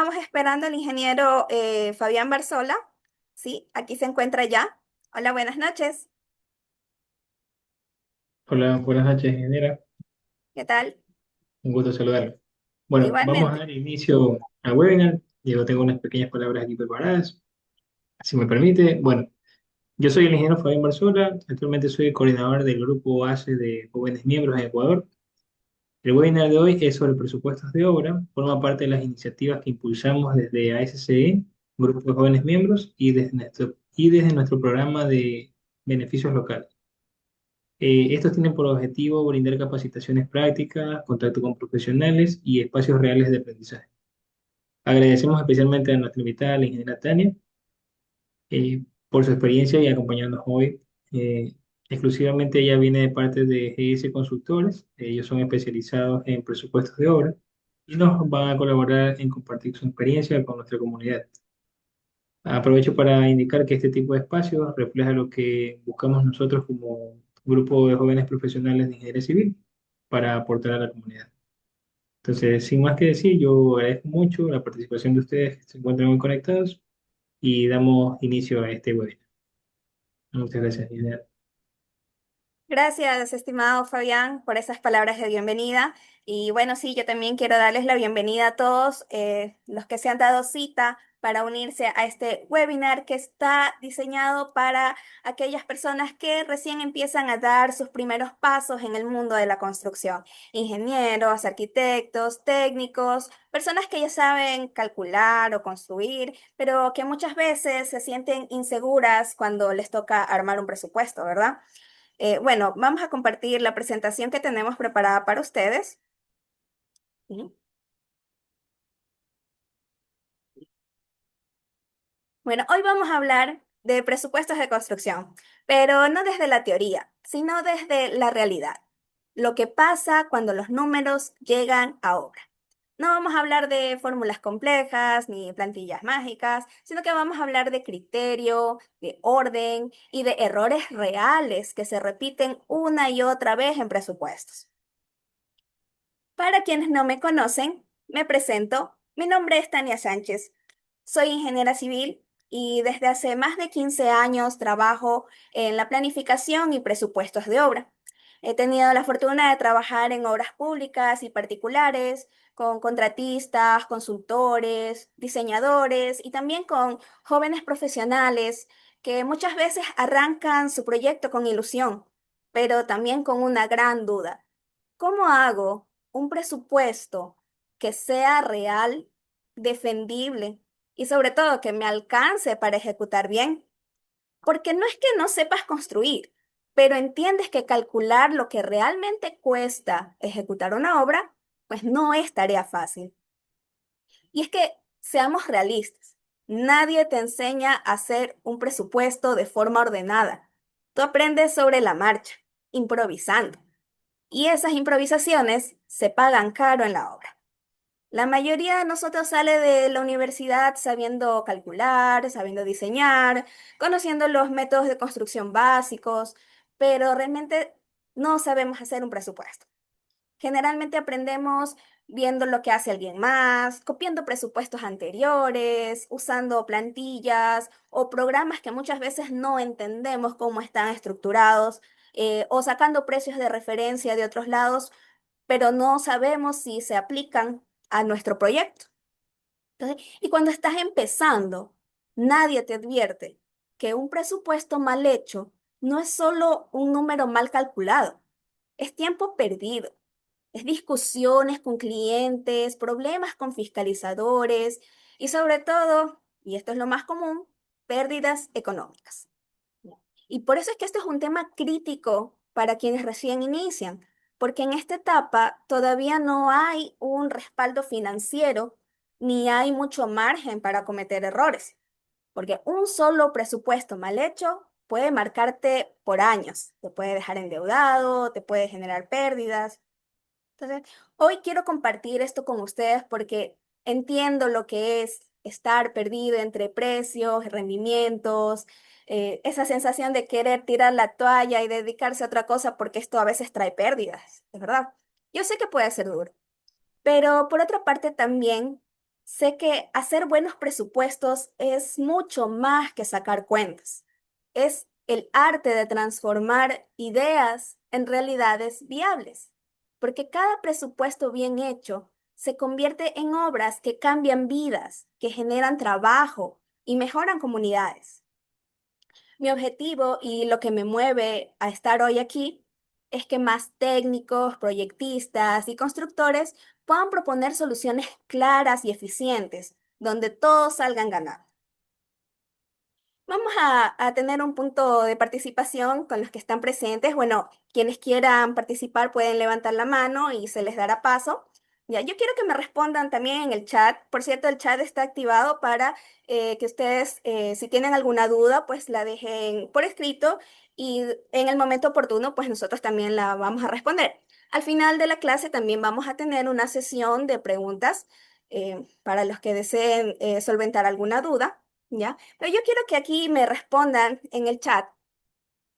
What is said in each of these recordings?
Estábamos esperando al ingeniero Fabián Barzola. Sí, aquí se encuentra ya. Hola, buenas noches. Hola, buenas noches, ingeniera. ¿Qué tal? Un gusto saludarla. Bueno, vamos a Igualmente. dar inicio al webinar. Yo tengo unas pequeñas palabras aquí preparadas, si me permite. Bueno, yo soy el ingeniero Fabián Barzola. Actualmente soy el coordinador del grupo ACE de jóvenes miembros en Ecuador. El webinar de hoy es sobre presupuestos de obra. Forma parte de las iniciativas que impulsamos desde ASCE, Grupo de Jóvenes Miembros, y desde nuestro programa de beneficios locales. Estos tienen por objetivo brindar capacitaciones prácticas, contacto con profesionales y espacios reales de aprendizaje. Agradecemos especialmente a nuestra invitada, la ingeniera Tania, por su experiencia y acompañarnos hoy. Eh, Exclusivamente ella viene de parte de GS Consultores. Ellos son especializados en presupuestos de obra y nos van a colaborar en compartir su experiencia con nuestra comunidad. Aprovecho para indicar que este tipo de espacios refleja lo que buscamos nosotros como grupo de jóvenes profesionales de ingeniería civil para aportar a la comunidad. Entonces, sin más que decir, yo agradezco mucho la participación de ustedes que se encuentran muy conectados y damos inicio a este webinar. Muchas gracias, ingeniero. Gracias, estimado Fabián, por esas palabras de bienvenida. Y bueno, sí, yo también quiero darles la bienvenida a todos los que se han dado cita para unirse a este webinar que está diseñado para aquellas personas que recién empiezan a dar sus primeros pasos en el mundo de la construcción. Ingenieros, arquitectos, técnicos, personas que ya saben calcular o construir, pero que muchas veces se sienten inseguras cuando les toca armar un presupuesto, ¿verdad? Bueno, vamos a compartir la presentación que tenemos preparada para ustedes. ¿Sí? Bueno, hoy vamos a hablar de presupuestos de construcción, pero no desde la teoría, sino desde la realidad. Lo que pasa cuando los números llegan a obra. No vamos a hablar de fórmulas complejas ni plantillas mágicas, sino que vamos a hablar de criterio, de orden y de errores reales que se repiten una y otra vez en presupuestos. Para quienes no me conocen, me presento. Mi nombre es Tania Sánchez. Soy ingeniera civil y desde hace más de 15 años trabajo en la planificación y presupuestos de obra. He tenido la fortuna de trabajar en obras públicas y particulares, con contratistas, consultores, diseñadores y también con jóvenes profesionales que muchas veces arrancan su proyecto con ilusión, pero también con una gran duda. ¿Cómo hago un presupuesto que sea real, defendible y sobre todo que me alcance para ejecutar bien? Porque no es que no sepas construir, pero entiendes que calcular lo que realmente cuesta ejecutar una obra, pues no es tarea fácil. Y es que seamos realistas. Nadie te enseña a hacer un presupuesto de forma ordenada. Tú aprendes sobre la marcha, improvisando. Y esas improvisaciones se pagan caro en la obra. La mayoría de nosotros sale de la universidad sabiendo calcular, sabiendo diseñar, conociendo los métodos de construcción básicos, pero realmente no sabemos hacer un presupuesto. Generalmente aprendemos viendo lo que hace alguien más, copiando presupuestos anteriores, usando plantillas o programas que muchas veces no entendemos cómo están estructurados, o sacando precios de referencia de otros lados, pero no sabemos si se aplican a nuestro proyecto. Entonces, y cuando estás empezando, nadie te advierte que un presupuesto mal hecho no es solo un número mal calculado, es tiempo perdido, es discusiones con clientes, problemas con fiscalizadores y sobre todo, y esto es lo más común, pérdidas económicas. Y por eso es que esto es un tema crítico para quienes recién inician, porque en esta etapa todavía no hay un respaldo financiero ni hay mucho margen para cometer errores, porque un solo presupuesto mal hecho puede marcarte por años, te puede dejar endeudado, te puede generar pérdidas. Entonces, hoy quiero compartir esto con ustedes porque entiendo lo que es estar perdido entre precios, rendimientos, esa sensación de querer tirar la toalla y dedicarse a otra cosa porque esto a veces trae pérdidas, de verdad. Yo sé que puede ser duro, pero por otra parte también Sé que hacer buenos presupuestos es mucho más que sacar cuentas. Es el arte de transformar ideas en realidades viables, porque cada presupuesto bien hecho se convierte en obras que cambian vidas, que generan trabajo y mejoran comunidades. Mi objetivo y lo que me mueve a estar hoy aquí es que más técnicos, proyectistas y constructores puedan proponer soluciones claras y eficientes, donde todos salgan ganando. Vamos a tener un punto de participación con los que están presentes. Bueno, quienes quieran participar pueden levantar la mano y se les dará paso. Ya, yo quiero que me respondan también en el chat. Por cierto, el chat está activado para que ustedes, si tienen alguna duda, pues la dejen por escrito y en el momento oportuno, pues nosotros también la vamos a responder. Al final de la clase también vamos a tener una sesión de preguntas para los que deseen solventar alguna duda. ¿Ya? Pero yo quiero que aquí me respondan en el chat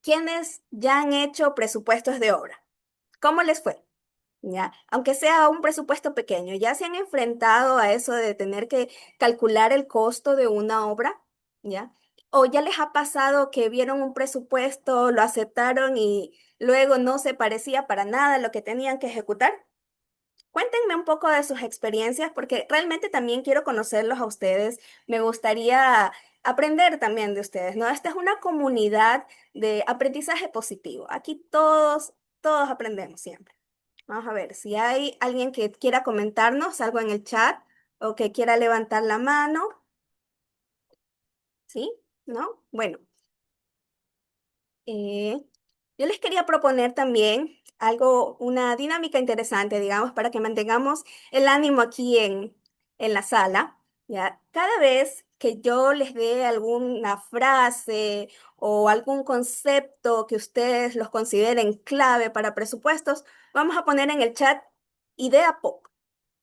quiénes ya han hecho presupuestos de obra. ¿Cómo les fue? ¿Ya? Aunque sea un presupuesto pequeño, ¿ya se han enfrentado a eso de tener que calcular el costo de una obra? ¿Ya? ¿O ya les ha pasado que vieron un presupuesto, lo aceptaron y luego no se parecía para nada a lo que tenían que ejecutar? Cuéntenme un poco de sus experiencias porque realmente también quiero conocerlos a ustedes. Me gustaría aprender también de ustedes, ¿no? Esta es una comunidad de aprendizaje positivo. Aquí todos aprendemos siempre. Vamos a ver si hay alguien que quiera comentarnos algo en el chat o que quiera levantar la mano. ¿Sí? ¿No? Bueno. Eh, yo les quería proponer también algo, una dinámica interesante, digamos, para que mantengamos el ánimo aquí en la sala, ¿ya? Cada vez que yo les dé alguna frase o algún concepto que ustedes los consideren clave para presupuestos, vamos a poner en el chat idea pop.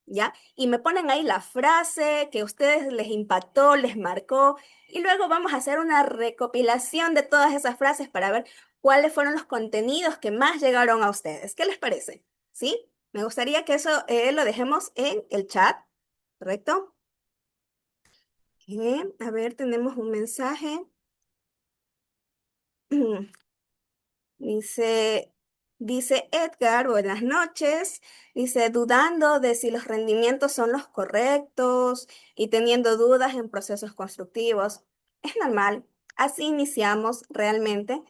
¿Ya? Y me ponen ahí la frase que a ustedes les impactó, les marcó, y luego vamos a hacer una recopilación de todas esas frases para ver cuáles fueron los contenidos que más llegaron a ustedes. ¿Qué les parece? ¿Sí? Me gustaría que eso lo dejemos en el chat, ¿correcto? A ver, tenemos un mensaje. Dice, dice Edgar, buenas noches. Dice, dudando de si los rendimientos son los correctos y teniendo dudas en procesos constructivos. Es normal. Así iniciamos realmente.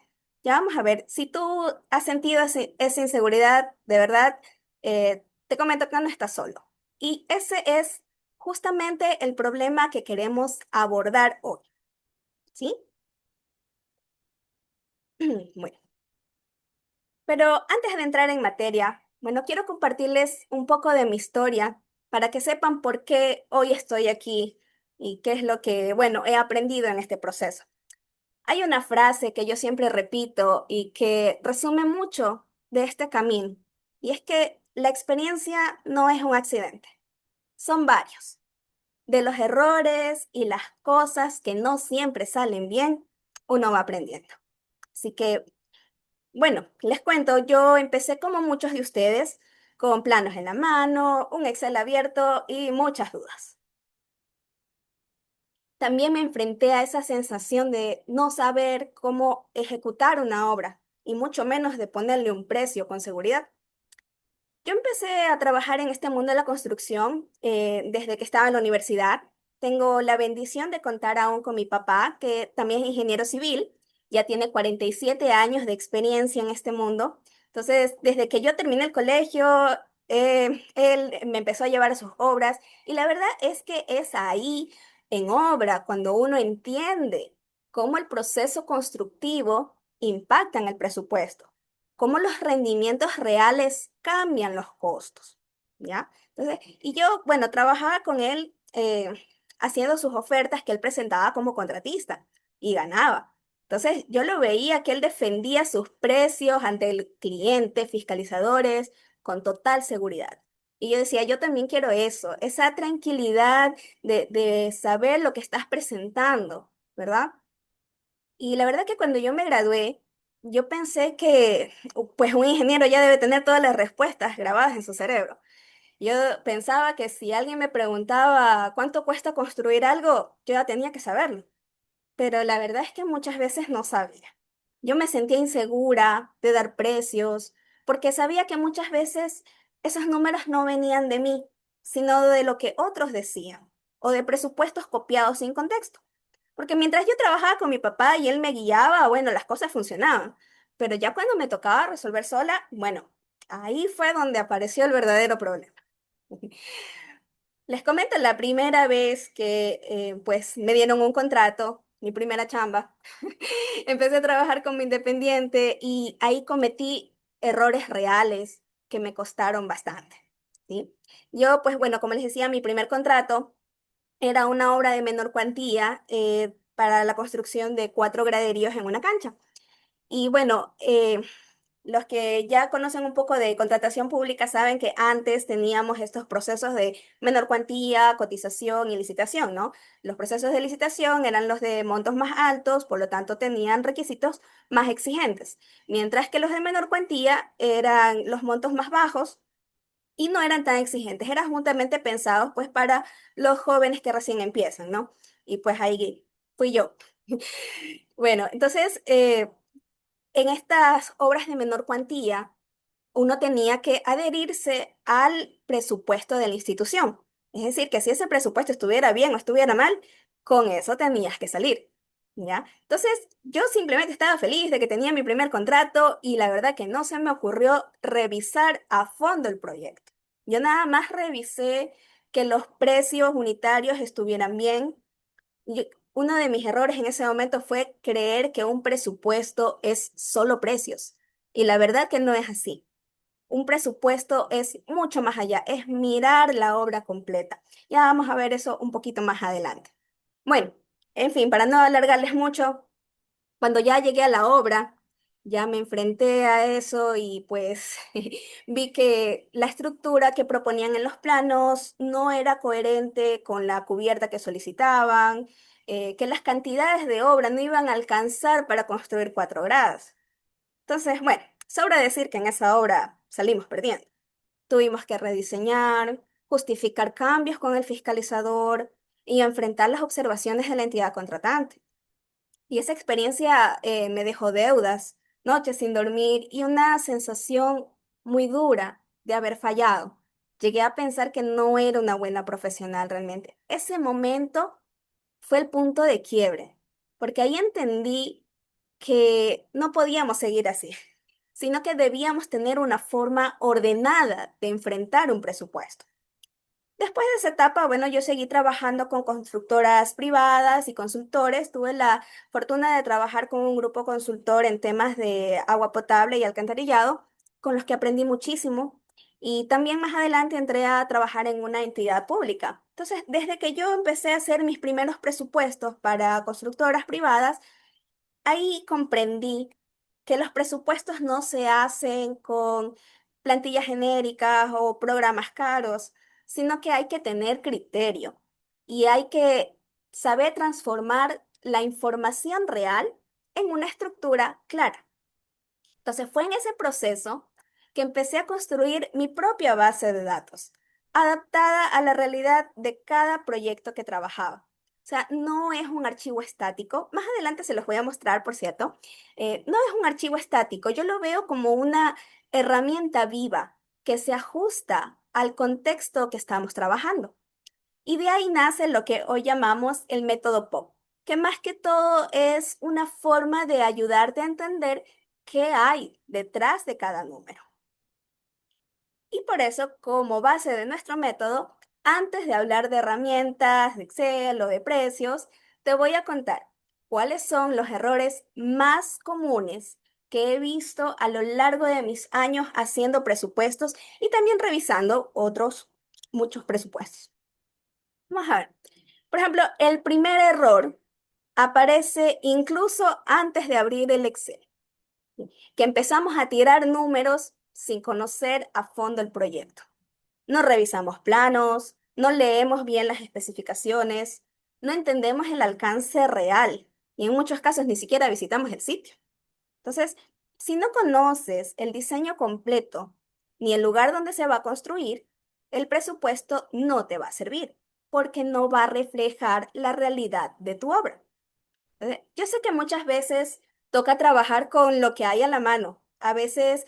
Ya vamos a ver, si tú has sentido esa inseguridad, de verdad, te comento que no estás solo. Y ese es justamente el problema que queremos abordar hoy. ¿Sí? Bueno. Pero antes de entrar en materia, bueno, quiero compartirles un poco de mi historia para que sepan por qué hoy estoy aquí y qué es lo que, bueno, he aprendido en este proceso. Hay una frase que yo siempre repito y que resume mucho de este camino, y es que la experiencia no es un accidente, son varios. De los errores y las cosas que no siempre salen bien, uno va aprendiendo. Así que bueno, les cuento, yo empecé como muchos de ustedes, con planos en la mano, un Excel abierto y muchas dudas. También me enfrenté a esa sensación de no saber cómo ejecutar una obra y mucho menos de ponerle un precio con seguridad. Yo empecé a trabajar en este mundo de la construcción desde que estaba en la universidad. Tengo la bendición de contar aún con mi papá, que también es ingeniero civil, ya tiene 47 años de experiencia en este mundo. Entonces, desde que yo terminé el colegio, él me empezó a llevar a sus obras y la verdad es que es ahí, en obra, cuando uno entiende cómo el proceso constructivo impacta en el presupuesto, cómo los rendimientos reales cambian los costos, ¿ya? Entonces, y yo, bueno, trabajaba con él haciendo sus ofertas que él presentaba como contratista y ganaba. Entonces, yo lo veía que él defendía sus precios ante el cliente, fiscalizadores, con total seguridad. Y yo decía, yo también quiero eso, esa tranquilidad de saber lo que estás presentando, ¿verdad? Y la verdad que cuando yo me gradué, yo pensé que pues un ingeniero ya debe tener todas las respuestas grabadas en su cerebro. Yo pensaba que si alguien me preguntaba cuánto cuesta construir algo, yo ya tenía que saberlo, pero la verdad es que muchas veces no sabía. Yo me sentía insegura de dar precios, porque sabía que muchas veces esos números no venían de mí, sino de lo que otros decían, o de presupuestos copiados sin contexto. Porque mientras yo trabajaba con mi papá y él me guiaba, bueno, las cosas funcionaban. Pero ya cuando me tocaba resolver sola, bueno, ahí fue donde apareció el verdadero problema. Les comento la primera vez que pues me dieron un contrato, mi primera chamba. Empecé a trabajar como independiente y ahí cometí errores reales que me costaron bastante, ¿sí? Yo, pues bueno, como les decía, mi primer contrato era una obra de menor cuantía para la construcción de 4 graderíos en una cancha. Y bueno, los que ya conocen un poco de contratación pública saben que antes teníamos estos procesos de menor cuantía, cotización y licitación, ¿no? Los procesos de licitación eran los de montos más altos, por lo tanto tenían requisitos más exigentes, mientras que los de menor cuantía eran los montos más bajos y no eran tan exigentes, eran juntamente pensados pues para los jóvenes que recién empiezan, ¿no? Y pues ahí fui yo. Bueno, entonces, en estas obras de menor cuantía, uno tenía que adherirse al presupuesto de la institución. Es decir, que si ese presupuesto estuviera bien o estuviera mal, con eso tenías que salir. ¿Ya? Entonces, yo simplemente estaba feliz de que tenía mi primer contrato y la verdad que no se me ocurrió revisar a fondo el proyecto. Yo nada más revisé que los precios unitarios estuvieran bien. Uno de mis errores en ese momento fue creer que un presupuesto es solo precios. Y la verdad que no es así. Un presupuesto es mucho más allá, es mirar la obra completa. Ya vamos a ver eso un poquito más adelante. Bueno, en fin, para no alargarles mucho, cuando ya llegué a la obra, ya me enfrenté a eso y pues vi que la estructura que proponían en los planos no era coherente con la cubierta que solicitaban, que las cantidades de obra no iban a alcanzar para construir 4 gradas. Entonces, bueno, sobra decir que en esa obra salimos perdiendo. Tuvimos que rediseñar, justificar cambios con el fiscalizador y enfrentar las observaciones de la entidad contratante. Y esa experiencia me dejó deudas, noches sin dormir y una sensación muy dura de haber fallado. Llegué a pensar que no era una buena profesional realmente. Ese momento fue el punto de quiebre, porque ahí entendí que no podíamos seguir así, sino que debíamos tener una forma ordenada de enfrentar un presupuesto. Después de esa etapa, bueno, yo seguí trabajando con constructoras privadas y consultores. Tuve la fortuna de trabajar con un grupo consultor en temas de agua potable y alcantarillado, con los que aprendí muchísimo. Y también más adelante entré a trabajar en una entidad pública. Entonces, desde que yo empecé a hacer mis primeros presupuestos para constructoras privadas, ahí comprendí que los presupuestos no se hacen con plantillas genéricas o programas caros, sino que hay que tener criterio y hay que saber transformar la información real en una estructura clara. Entonces fue en ese proceso que empecé a construir mi propia base de datos, adaptada a la realidad de cada proyecto que trabajaba. O sea, no es un archivo estático. Más adelante se los voy a mostrar, por cierto. No es un archivo estático. Yo lo veo como una herramienta viva que se ajusta al contexto que estamos trabajando. Y de ahí nace lo que hoy llamamos el método POP, que más que todo es una forma de ayudarte a entender qué hay detrás de cada número. Y por eso, como base de nuestro método, antes de hablar de herramientas, de Excel o de precios, te voy a contar cuáles son los errores más comunes que he visto a lo largo de mis años haciendo presupuestos y también revisando otros muchos presupuestos. Vamos a ver. Por ejemplo, el primer error aparece incluso antes de abrir el Excel, que empezamos a tirar números sin conocer a fondo el proyecto. No revisamos planos, no leemos bien las especificaciones, no entendemos el alcance real y en muchos casos ni siquiera visitamos el sitio. Entonces, si no conoces el diseño completo ni el lugar donde se va a construir, el presupuesto no te va a servir porque no va a reflejar la realidad de tu obra. Yo sé que muchas veces toca trabajar con lo que hay a la mano. A veces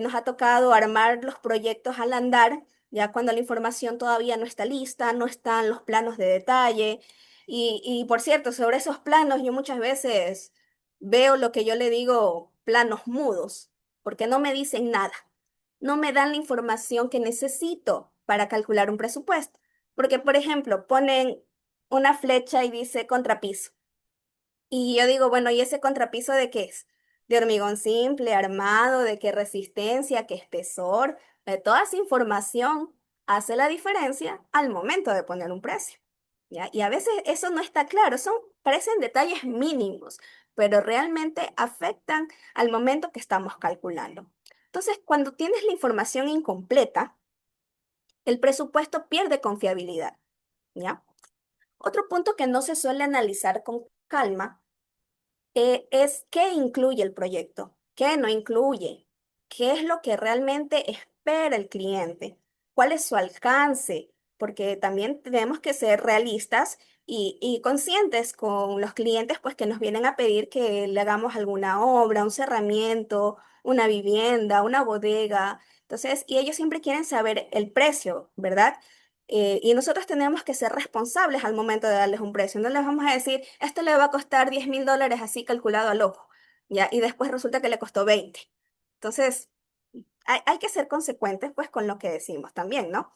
nos ha tocado armar los proyectos al andar, ya cuando la información todavía no está lista, no están los planos de detalle. Y por cierto, sobre esos planos yo muchas veces veo lo que yo le digo planos mudos, porque no me dicen nada. No me dan la información que necesito para calcular un presupuesto. Porque, por ejemplo, ponen una flecha y dice contrapiso. Y yo digo, bueno, ¿y ese contrapiso de qué es? ¿De hormigón simple, armado, de qué resistencia, qué espesor? Toda esa información hace la diferencia al momento de poner un precio. ¿Ya? Y a veces eso no está claro, parecen detalles mínimos, pero realmente afectan al momento que estamos calculando. Entonces, cuando tienes la información incompleta, el presupuesto pierde confiabilidad. ¿Ya? Otro punto que no se suele analizar con calma es qué incluye el proyecto, qué no incluye, qué es lo que realmente espera el cliente, cuál es su alcance, porque también tenemos que ser realistas y conscientes con los clientes pues que nos vienen a pedir que le hagamos alguna obra, un cerramiento, una vivienda, una bodega. Entonces, y ellos siempre quieren saber el precio, ¿verdad? Y nosotros tenemos que ser responsables al momento de darles un precio. No les vamos a decir, esto le va a costar $10,000 así calculado al ojo, ¿ya? Y después resulta que le costó 20. Entonces, hay que ser consecuentes pues con lo que decimos también, ¿no?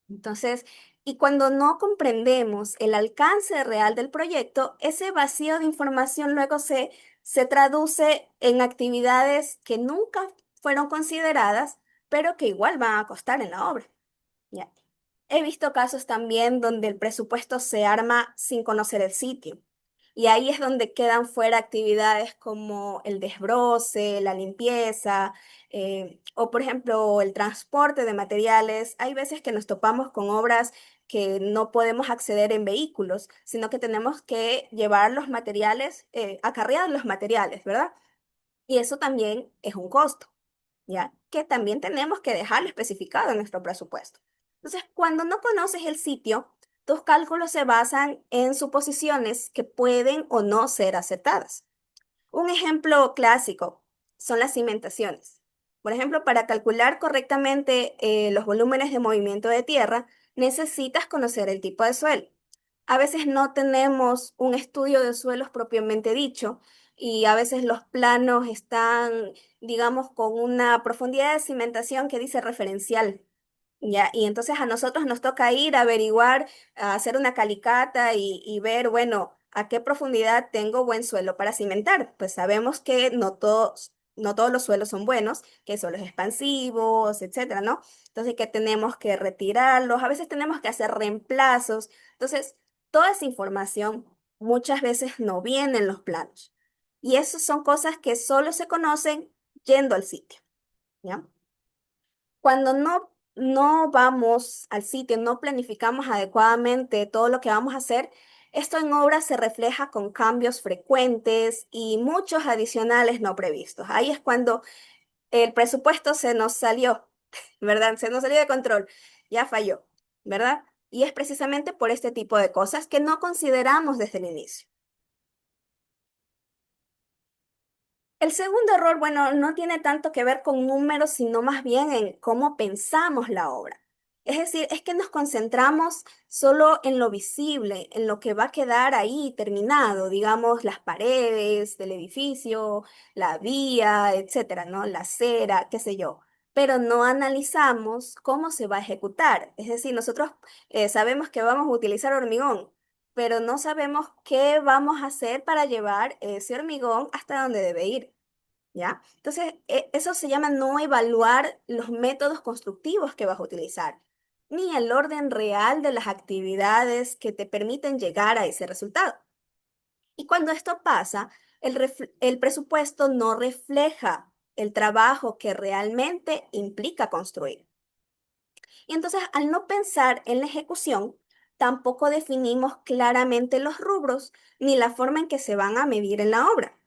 Entonces, y cuando no comprendemos el alcance real del proyecto, ese vacío de información luego se traduce en actividades que nunca fueron consideradas, pero que igual van a costar en la obra. ¿Ya? He visto casos también donde el presupuesto se arma sin conocer el sitio. Y ahí es donde quedan fuera actividades como el desbroce, la limpieza, o por ejemplo el transporte de materiales. Hay veces que nos topamos con obras que no podemos acceder en vehículos, sino que tenemos que llevar los materiales, acarrear los materiales, ¿verdad? Y eso también es un costo. ¿Ya? Que también tenemos que dejarlo especificado en nuestro presupuesto. Entonces, cuando no conoces el sitio, tus cálculos se basan en suposiciones que pueden o no ser aceptadas. Un ejemplo clásico son las cimentaciones. Por ejemplo, para calcular correctamente los volúmenes de movimiento de tierra, necesitas conocer el tipo de suelo. A veces no tenemos un estudio de suelos propiamente dicho y a veces los planos están, digamos, con una profundidad de cimentación que dice referencial. ¿Ya? Y entonces a nosotros nos toca ir a averiguar, a hacer una calicata y ver, bueno, a qué profundidad tengo buen suelo para cimentar. Pues sabemos que no todos los suelos son buenos, que hay suelos expansivos, etcétera, ¿no? Entonces que tenemos que retirarlos, a veces tenemos que hacer reemplazos. Entonces, toda esa información muchas veces no viene en los planos. Y esas son cosas que solo se conocen yendo al sitio, ¿ya? Cuando no vamos al sitio, no planificamos adecuadamente todo lo que vamos a hacer, esto en obra se refleja con cambios frecuentes y muchos adicionales no previstos. Ahí es cuando el presupuesto se nos salió, ¿verdad? Se nos salió de control, ya falló, ¿verdad? Y es precisamente por este tipo de cosas que no consideramos desde el inicio. El segundo error, bueno, no tiene tanto que ver con números, sino más bien en cómo pensamos la obra. Es decir, es que nos concentramos solo en lo visible, en lo que va a quedar ahí terminado, digamos, las paredes del edificio, la vía, etcétera, ¿no? La acera, qué sé yo. Pero no analizamos cómo se va a ejecutar. Es decir, nosotros sabemos que vamos a utilizar hormigón, pero no sabemos qué vamos a hacer para llevar ese hormigón hasta donde debe ir, ¿ya? Entonces, eso se llama no evaluar los métodos constructivos que vas a utilizar, ni el orden real de las actividades que te permiten llegar a ese resultado. Y cuando esto pasa, el presupuesto no refleja el trabajo que realmente implica construir. Y entonces, al no pensar en la ejecución, tampoco definimos claramente los rubros ni la forma en que se van a medir en la obra.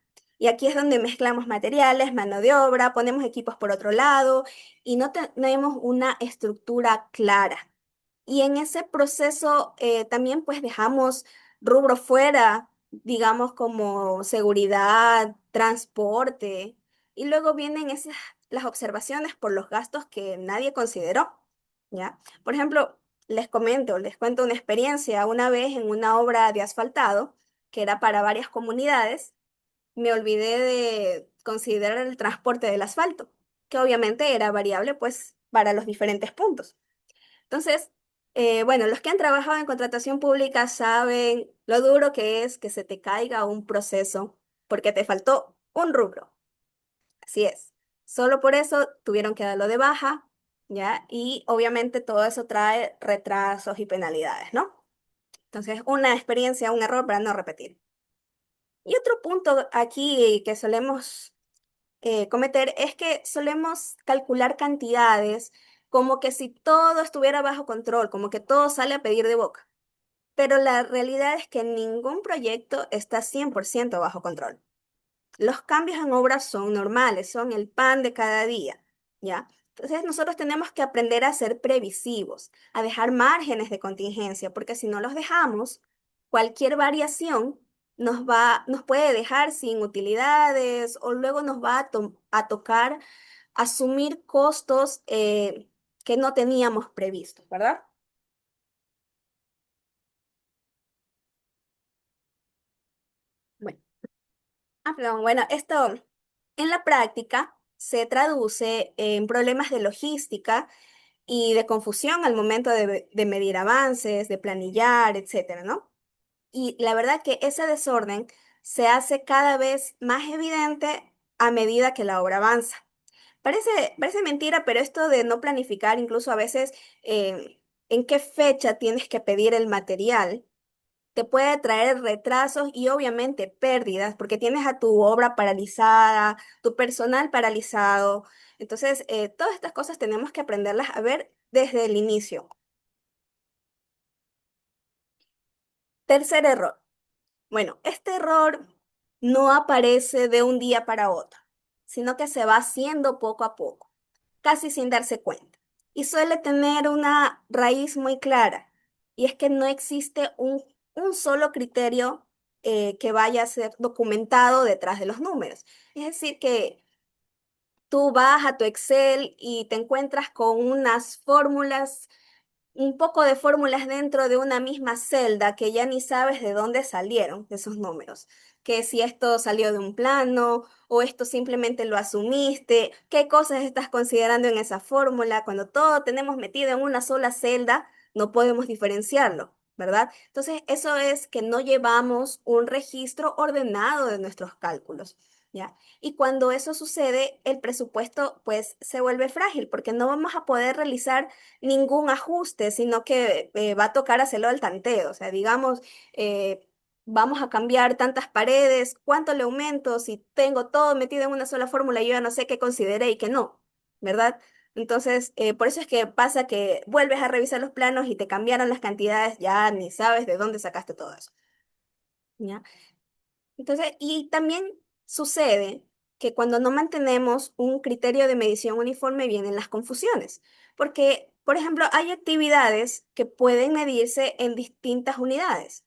Y aquí es donde mezclamos materiales, mano de obra, ponemos equipos por otro lado y no tenemos una estructura clara. Y en ese proceso también pues dejamos rubro fuera, digamos como seguridad, transporte, y luego vienen las observaciones por los gastos que nadie consideró, ¿ya? Por ejemplo, les cuento una experiencia. Una vez en una obra de asfaltado, que era para varias comunidades, me olvidé de considerar el transporte del asfalto, que obviamente era variable pues para los diferentes puntos. Entonces, bueno, los que han trabajado en contratación pública saben lo duro que es que se te caiga un proceso porque te faltó un rubro. Así es. Solo por eso tuvieron que darlo de baja, ¿ya? Y obviamente todo eso trae retrasos y penalidades, ¿no? Entonces, una experiencia, un error para no repetir. Y otro punto aquí que solemos cometer es que solemos calcular cantidades como que si todo estuviera bajo control, como que todo sale a pedir de boca. Pero la realidad es que ningún proyecto está 100% bajo control. Los cambios en obras son normales, son el pan de cada día, ¿ya? Entonces nosotros tenemos que aprender a ser previsivos, a dejar márgenes de contingencia, porque si no los dejamos, cualquier variación nos puede dejar sin utilidades o luego nos va a tocar asumir costos que no teníamos previstos, ¿verdad? Bueno, perdón, bueno, esto en la práctica se traduce en problemas de logística y de confusión al momento de medir avances, de planillar, etcétera, ¿no? Y la verdad que ese desorden se hace cada vez más evidente a medida que la obra avanza. Parece mentira, pero esto de no planificar, incluso a veces en qué fecha tienes que pedir el material, te puede traer retrasos y obviamente pérdidas, porque tienes a tu obra paralizada, tu personal paralizado. Entonces, todas estas cosas tenemos que aprenderlas a ver desde el inicio. Tercer error. Bueno, este error no aparece de un día para otro, sino que se va haciendo poco a poco, casi sin darse cuenta. Y suele tener una raíz muy clara, y es que no existe un solo criterio que vaya a ser documentado detrás de los números. Es decir, que tú vas a tu Excel y te encuentras con unas fórmulas, un poco de fórmulas dentro de una misma celda que ya ni sabes de dónde salieron esos números. Que si esto salió de un plano o esto simplemente lo asumiste, qué cosas estás considerando en esa fórmula. Cuando todo tenemos metido en una sola celda, no podemos diferenciarlo, ¿verdad? Entonces, eso es que no llevamos un registro ordenado de nuestros cálculos, ¿ya? Y cuando eso sucede, el presupuesto pues se vuelve frágil porque no vamos a poder realizar ningún ajuste, sino que va a tocar hacerlo al tanteo. O sea, digamos, vamos a cambiar tantas paredes, ¿cuánto le aumento? Si tengo todo metido en una sola fórmula, yo ya no sé qué consideré y qué no, ¿verdad? Entonces, por eso es que pasa que vuelves a revisar los planos y te cambiaron las cantidades, ya ni sabes de dónde sacaste todo eso, ¿ya? Entonces, y también sucede que cuando no mantenemos un criterio de medición uniforme vienen las confusiones, porque, por ejemplo, hay actividades que pueden medirse en distintas unidades.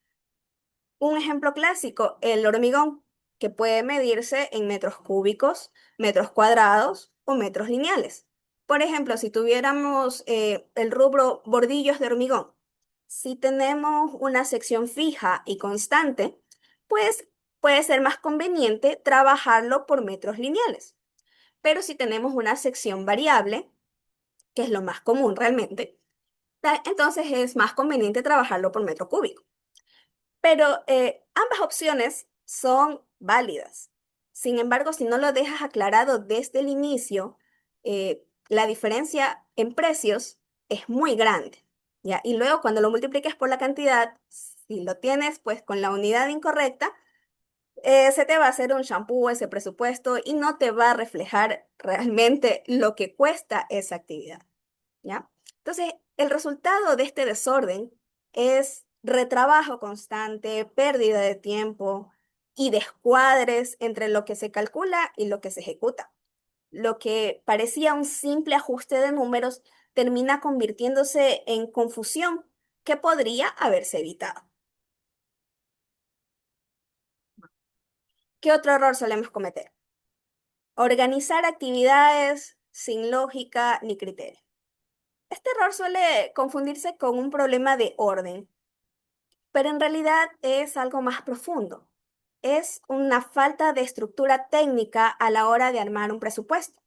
Un ejemplo clásico, el hormigón, que puede medirse en metros cúbicos, metros cuadrados o metros lineales. Por ejemplo, si tuviéramos el rubro bordillos de hormigón, si tenemos una sección fija y constante, pues puede ser más conveniente trabajarlo por metros lineales. Pero si tenemos una sección variable, que es lo más común realmente, entonces es más conveniente trabajarlo por metro cúbico. Pero ambas opciones son válidas. Sin embargo, si no lo dejas aclarado desde el inicio, la diferencia en precios es muy grande, ¿ya? Y luego cuando lo multipliques por la cantidad, si lo tienes pues con la unidad incorrecta, se te va a hacer un shampoo ese presupuesto y no te va a reflejar realmente lo que cuesta esa actividad, ¿ya? Entonces, el resultado de este desorden es retrabajo constante, pérdida de tiempo. y descuadres entre lo que se calcula y lo que se ejecuta. Lo que parecía un simple ajuste de números termina convirtiéndose en confusión que podría haberse evitado. ¿Qué otro error solemos cometer? Organizar actividades sin lógica ni criterio. Este error suele confundirse con un problema de orden, pero en realidad es algo más profundo. Es una falta de estructura técnica a la hora de armar un presupuesto.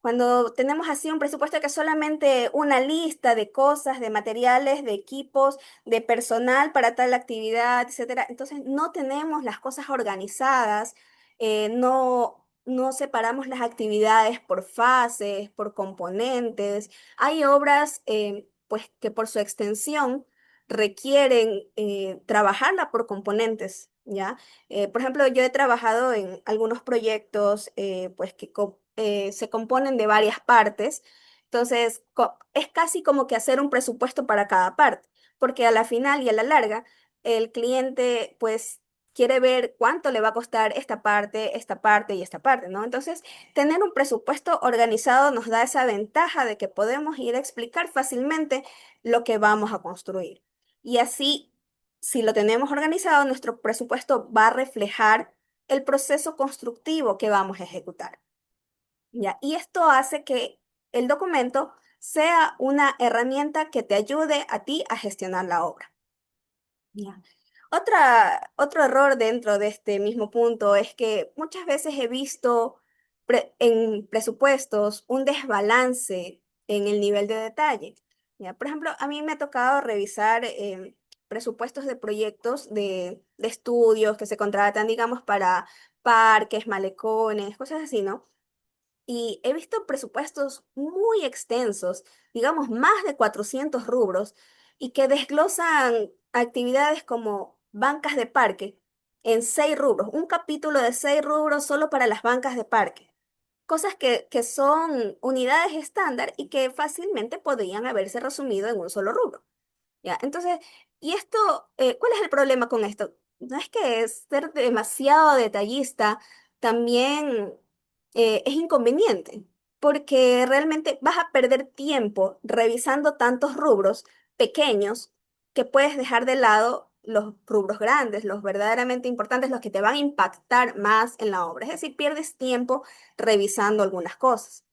Cuando tenemos así un presupuesto que es solamente una lista de cosas, de materiales, de equipos, de personal para tal actividad, etcétera, entonces no tenemos las cosas organizadas, no separamos las actividades por fases, por componentes. Hay obras, pues, que por su extensión requieren trabajarla por componentes, ¿ya? Por ejemplo, yo he trabajado en algunos proyectos pues se componen de varias partes, entonces es casi como que hacer un presupuesto para cada parte, porque a la final y a la larga el cliente pues quiere ver cuánto le va a costar esta parte y esta parte, ¿no? Entonces, tener un presupuesto organizado nos da esa ventaja de que podemos ir a explicar fácilmente lo que vamos a construir. Y así si lo tenemos organizado, nuestro presupuesto va a reflejar el proceso constructivo que vamos a ejecutar. ¿Ya? Y esto hace que el documento sea una herramienta que te ayude a ti a gestionar la obra. ¿Ya? Otro error dentro de este mismo punto es que muchas veces he visto en presupuestos un desbalance en el nivel de detalle. ¿Ya? Por ejemplo, a mí me ha tocado revisar presupuestos de proyectos de estudios que se contratan, digamos, para parques, malecones, cosas así, ¿no? Y he visto presupuestos muy extensos, digamos más de 400 rubros, y que desglosan actividades como bancas de parque en 6 rubros, un capítulo de 6 rubros solo para las bancas de parque. Cosas que son unidades estándar y que fácilmente podrían haberse resumido en un solo rubro. ¿Ya? Entonces, ¿y esto, cuál es el problema con esto? No es que ser demasiado detallista también es inconveniente, porque realmente vas a perder tiempo revisando tantos rubros pequeños que puedes dejar de lado los rubros grandes, los verdaderamente importantes, los que te van a impactar más en la obra. Es decir, pierdes tiempo revisando algunas cosas.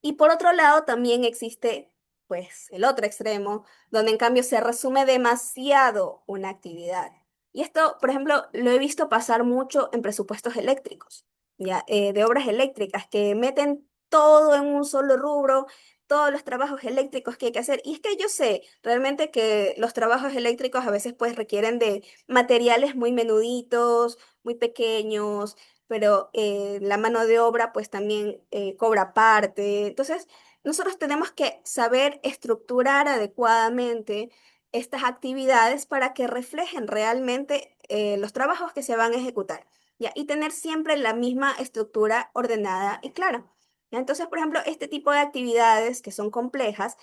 Y por otro lado, también existe, pues, el otro extremo, donde en cambio se resume demasiado una actividad. Y esto, por ejemplo, lo he visto pasar mucho en presupuestos eléctricos, ya, de obras eléctricas, que meten todo en un solo rubro, todos los trabajos eléctricos que hay que hacer. Y es que yo sé realmente que los trabajos eléctricos a veces pues requieren de materiales muy menuditos, muy pequeños, pero la mano de obra pues también cobra parte. Entonces, nosotros tenemos que saber estructurar adecuadamente estas actividades para que reflejen realmente los trabajos que se van a ejecutar, ¿ya? Y tener siempre la misma estructura ordenada y clara. ¿Ya? Entonces, por ejemplo, este tipo de actividades que son complejas,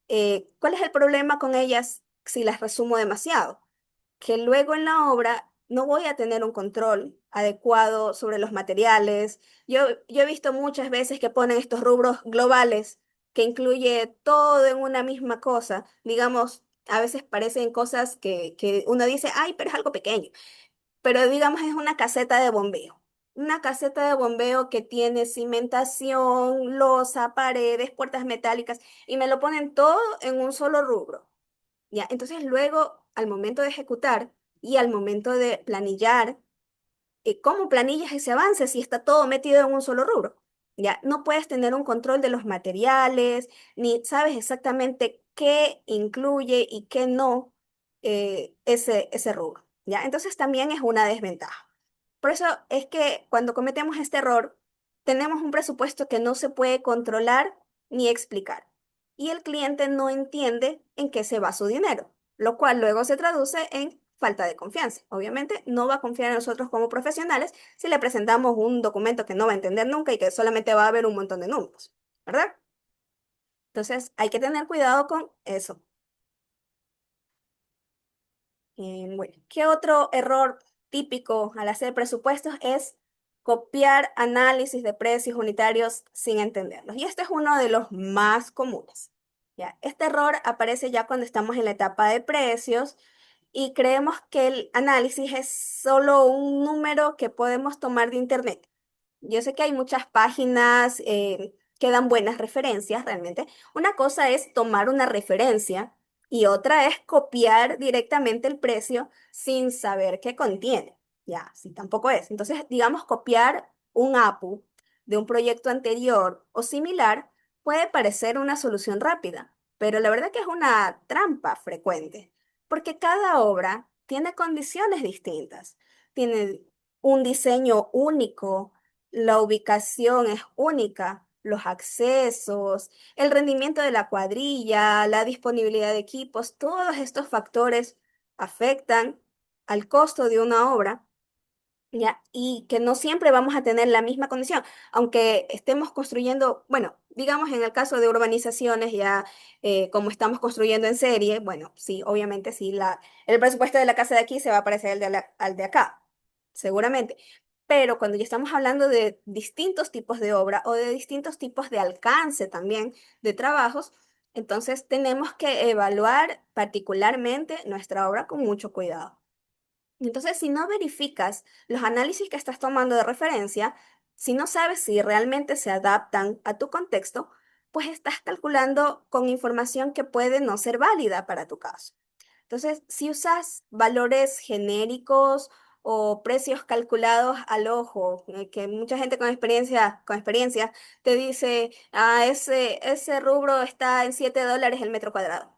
¿cuál es el problema con ellas si las resumo demasiado? Que luego en la obra no voy a tener un control adecuado sobre los materiales. Yo he visto muchas veces que ponen estos rubros globales que incluye todo en una misma cosa. Digamos, a veces parecen cosas que uno dice, ay, pero es algo pequeño. Pero digamos, es una caseta de bombeo. Una caseta de bombeo que tiene cimentación, losa, paredes, puertas metálicas, y me lo ponen todo en un solo rubro. ¿Ya? Entonces luego, al momento de ejecutar y al momento de planillar, ¿cómo planillas ese avance si está todo metido en un solo rubro? ¿Ya? No puedes tener un control de los materiales, ni sabes exactamente qué incluye y qué no ese rubro. ¿Ya? Entonces también es una desventaja. Por eso es que cuando cometemos este error, tenemos un presupuesto que no se puede controlar ni explicar. Y el cliente no entiende en qué se va su dinero, lo cual luego se traduce en falta de confianza. Obviamente no va a confiar en nosotros como profesionales si le presentamos un documento que no va a entender nunca y que solamente va a ver un montón de números, ¿verdad? Entonces hay que tener cuidado con eso. Bueno, ¿qué otro error? típico al hacer presupuestos es copiar análisis de precios unitarios sin entenderlos. Y este es uno de los más comunes. ¿Ya? Este error aparece ya cuando estamos en la etapa de precios y creemos que el análisis es solo un número que podemos tomar de internet. Yo sé que hay muchas páginas que dan buenas referencias realmente. Una cosa es tomar una referencia y otra es copiar directamente el precio sin saber qué contiene. Ya, sí, tampoco es. Entonces, digamos, copiar un APU de un proyecto anterior o similar puede parecer una solución rápida, pero la verdad que es una trampa frecuente, porque cada obra tiene condiciones distintas, tiene un diseño único, la ubicación es única, los accesos, el rendimiento de la cuadrilla, la disponibilidad de equipos, todos estos factores afectan al costo de una obra, ¿ya? Y que no siempre vamos a tener la misma condición, aunque estemos construyendo, bueno, digamos en el caso de urbanizaciones, ya como estamos construyendo en serie, bueno, sí, obviamente sí, el presupuesto de la casa de aquí se va a parecer al de acá, seguramente. Pero cuando ya estamos hablando de distintos tipos de obra o de distintos tipos de alcance también de trabajos, entonces tenemos que evaluar particularmente nuestra obra con mucho cuidado. Entonces, si no verificas los análisis que estás tomando de referencia, si no sabes si realmente se adaptan a tu contexto, pues estás calculando con información que puede no ser válida para tu caso. Entonces, si usas valores genéricos o precios calculados al ojo, que mucha gente con experiencia te dice, ese rubro está en $7 el metro cuadrado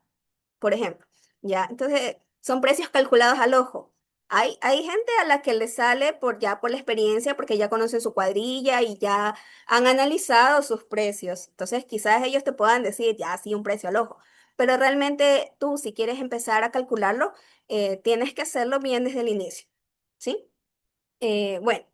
por ejemplo. ¿Ya? Entonces, son precios calculados al ojo. Hay gente a la que le sale ya por la experiencia, porque ya conocen su cuadrilla y ya han analizado sus precios. Entonces, quizás ellos te puedan decir, ya, sí, un precio al ojo. Pero realmente tú, si quieres empezar a calcularlo, tienes que hacerlo bien desde el inicio. ¿Sí? Bueno.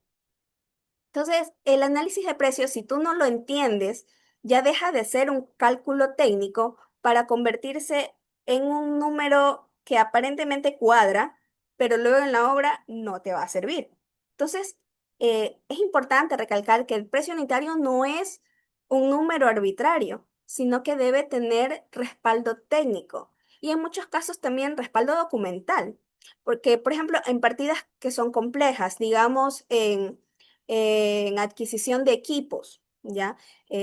Entonces, el análisis de precios, si tú no lo entiendes, ya deja de ser un cálculo técnico para convertirse en un número que aparentemente cuadra, pero luego en la obra no te va a servir. Entonces, es importante recalcar que el precio unitario no es un número arbitrario, sino que debe tener respaldo técnico y en muchos casos también respaldo documental. Porque, por ejemplo, en partidas que son complejas, digamos, en adquisición de equipos, ¿ya?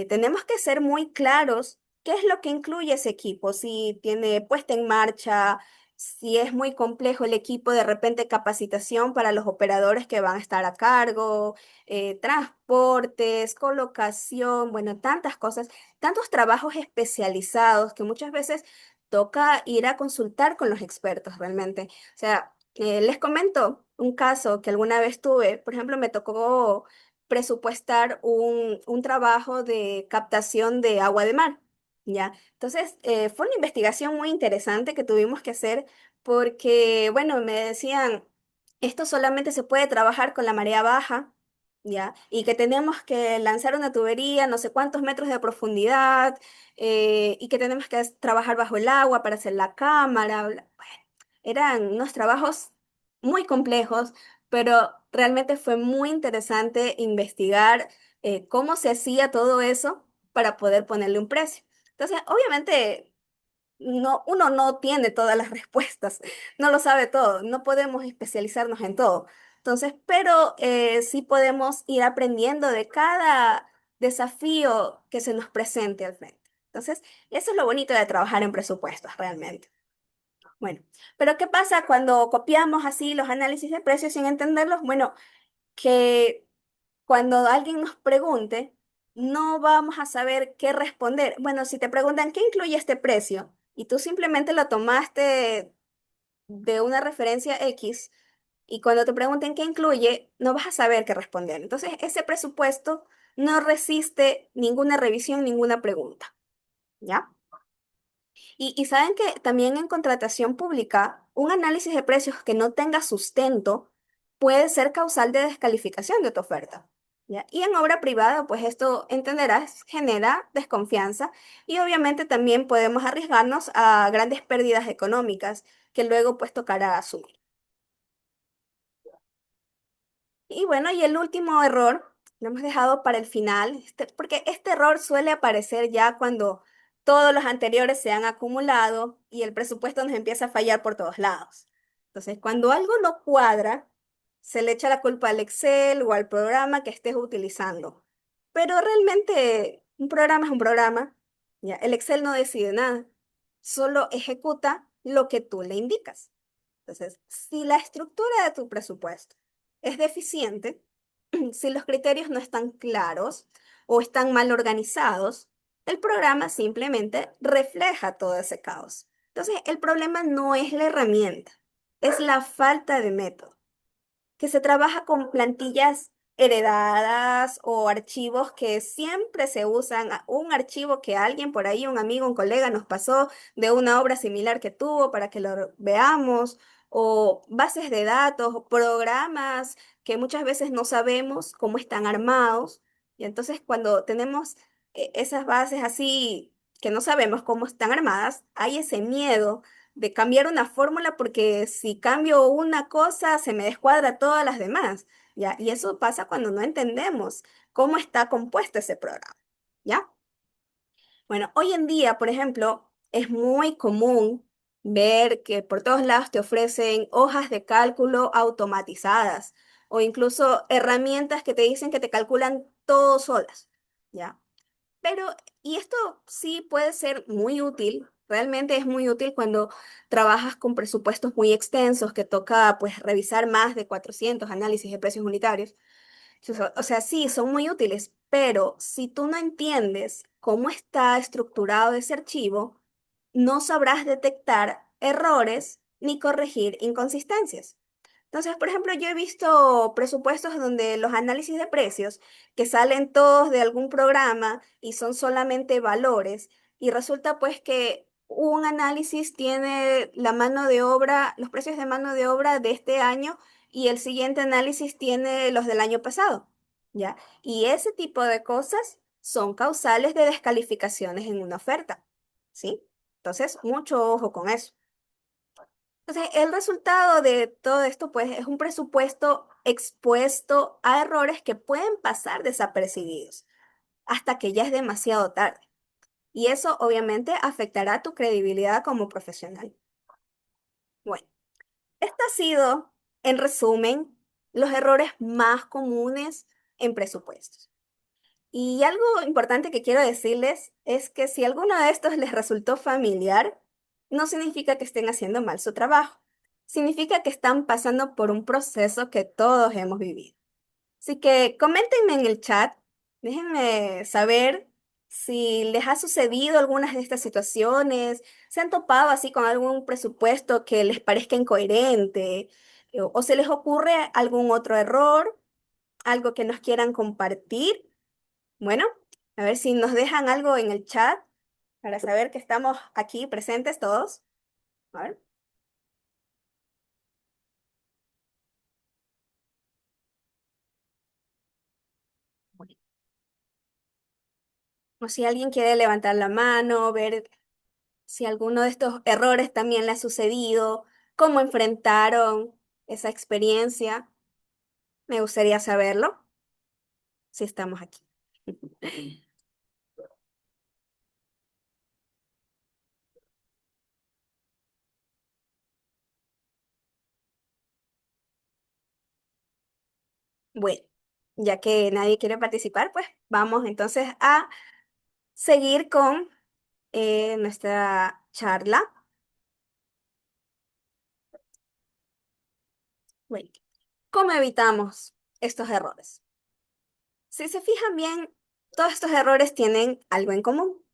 Tenemos que ser muy claros qué es lo que incluye ese equipo, si tiene puesta en marcha, si es muy complejo el equipo, de repente capacitación para los operadores que van a estar a cargo, transportes, colocación, bueno, tantas cosas, tantos trabajos especializados que muchas veces toca ir a consultar con los expertos realmente. O sea, les comento un caso que alguna vez tuve. Por ejemplo, me tocó presupuestar un trabajo de captación de agua de mar, ¿ya? Entonces, fue una investigación muy interesante que tuvimos que hacer porque, bueno, me decían, esto solamente se puede trabajar con la marea baja, ¿ya? Y que tenemos que lanzar una tubería, no sé cuántos metros de profundidad, y que tenemos que trabajar bajo el agua para hacer la cámara. Eran unos trabajos muy complejos, pero realmente fue muy interesante investigar cómo se hacía todo eso para poder ponerle un precio. Entonces, obviamente, uno no tiene todas las respuestas, no lo sabe todo, no podemos especializarnos en todo. Entonces, pero sí podemos ir aprendiendo de cada desafío que se nos presente al frente. Entonces, eso es lo bonito de trabajar en presupuestos, realmente. Bueno, pero ¿qué pasa cuando copiamos así los análisis de precios sin entenderlos? Bueno, que cuando alguien nos pregunte, no vamos a saber qué responder. Bueno, si te preguntan qué incluye este precio y tú simplemente lo tomaste de una referencia X y cuando te pregunten qué incluye, no vas a saber qué responder. Entonces, ese presupuesto no resiste ninguna revisión, ninguna pregunta, ¿ya? Y saben que también en contratación pública, un análisis de precios que no tenga sustento puede ser causal de descalificación de tu oferta. ¿Ya? Y en obra privada, pues esto, entenderás, genera desconfianza y obviamente también podemos arriesgarnos a grandes pérdidas económicas que luego pues tocará asumir. Y bueno, y el último error lo hemos dejado para el final, porque este error suele aparecer ya cuando todos los anteriores se han acumulado y el presupuesto nos empieza a fallar por todos lados. Entonces, cuando algo no cuadra, se le echa la culpa al Excel o al programa que estés utilizando. Pero realmente un programa es un programa, ya, el Excel no decide nada, solo ejecuta lo que tú le indicas. Entonces, si la estructura de tu presupuesto es deficiente, si los criterios no están claros o están mal organizados, el programa simplemente refleja todo ese caos. Entonces, el problema no es la herramienta, es la falta de método, que se trabaja con plantillas heredadas o archivos que siempre se usan, un archivo que alguien por ahí, un amigo, un colega nos pasó de una obra similar que tuvo para que lo veamos, o bases de datos, o programas que muchas veces no sabemos cómo están armados. Y entonces cuando tenemos esas bases así que no sabemos cómo están armadas, hay ese miedo de cambiar una fórmula porque si cambio una cosa se me descuadra todas las demás, ¿ya? Y eso pasa cuando no entendemos cómo está compuesto ese programa, ¿ya? Bueno, hoy en día, por ejemplo, es muy común ver que por todos lados te ofrecen hojas de cálculo automatizadas o incluso herramientas que te dicen que te calculan todo solas, ¿ya? Pero, y esto sí puede ser muy útil, realmente es muy útil cuando trabajas con presupuestos muy extensos que toca pues revisar más de 400 análisis de precios unitarios. O sea, sí, son muy útiles, pero si tú no entiendes cómo está estructurado ese archivo, no sabrás detectar errores ni corregir inconsistencias. Entonces, por ejemplo, yo he visto presupuestos donde los análisis de precios que salen todos de algún programa y son solamente valores y resulta pues que un análisis tiene la mano de obra, los precios de mano de obra de este año y el siguiente análisis tiene los del año pasado, ¿ya? Y ese tipo de cosas son causales de descalificaciones en una oferta, ¿sí? Entonces, mucho ojo con eso. Entonces, el resultado de todo esto, pues, es un presupuesto expuesto a errores que pueden pasar desapercibidos hasta que ya es demasiado tarde. Y eso obviamente afectará tu credibilidad como profesional. Bueno, esto ha sido, en resumen, los errores más comunes en presupuestos. Y algo importante que quiero decirles es que si alguno de estos les resultó familiar, no significa que estén haciendo mal su trabajo. Significa que están pasando por un proceso que todos hemos vivido. Así que coméntenme en el chat, déjenme saber si les ha sucedido algunas de estas situaciones, se han topado así con algún presupuesto que les parezca incoherente, o se les ocurre algún otro error, algo que nos quieran compartir. Bueno, a ver si nos dejan algo en el chat para saber que estamos aquí presentes todos. A ver. Bueno, o si alguien quiere levantar la mano, ver si alguno de estos errores también le ha sucedido, cómo enfrentaron esa experiencia. Me gustaría saberlo, si estamos aquí. Bueno, ya que nadie quiere participar, pues vamos entonces a seguir con nuestra charla. Bueno, ¿cómo evitamos estos errores? Si se fijan bien, todos estos errores tienen algo en común,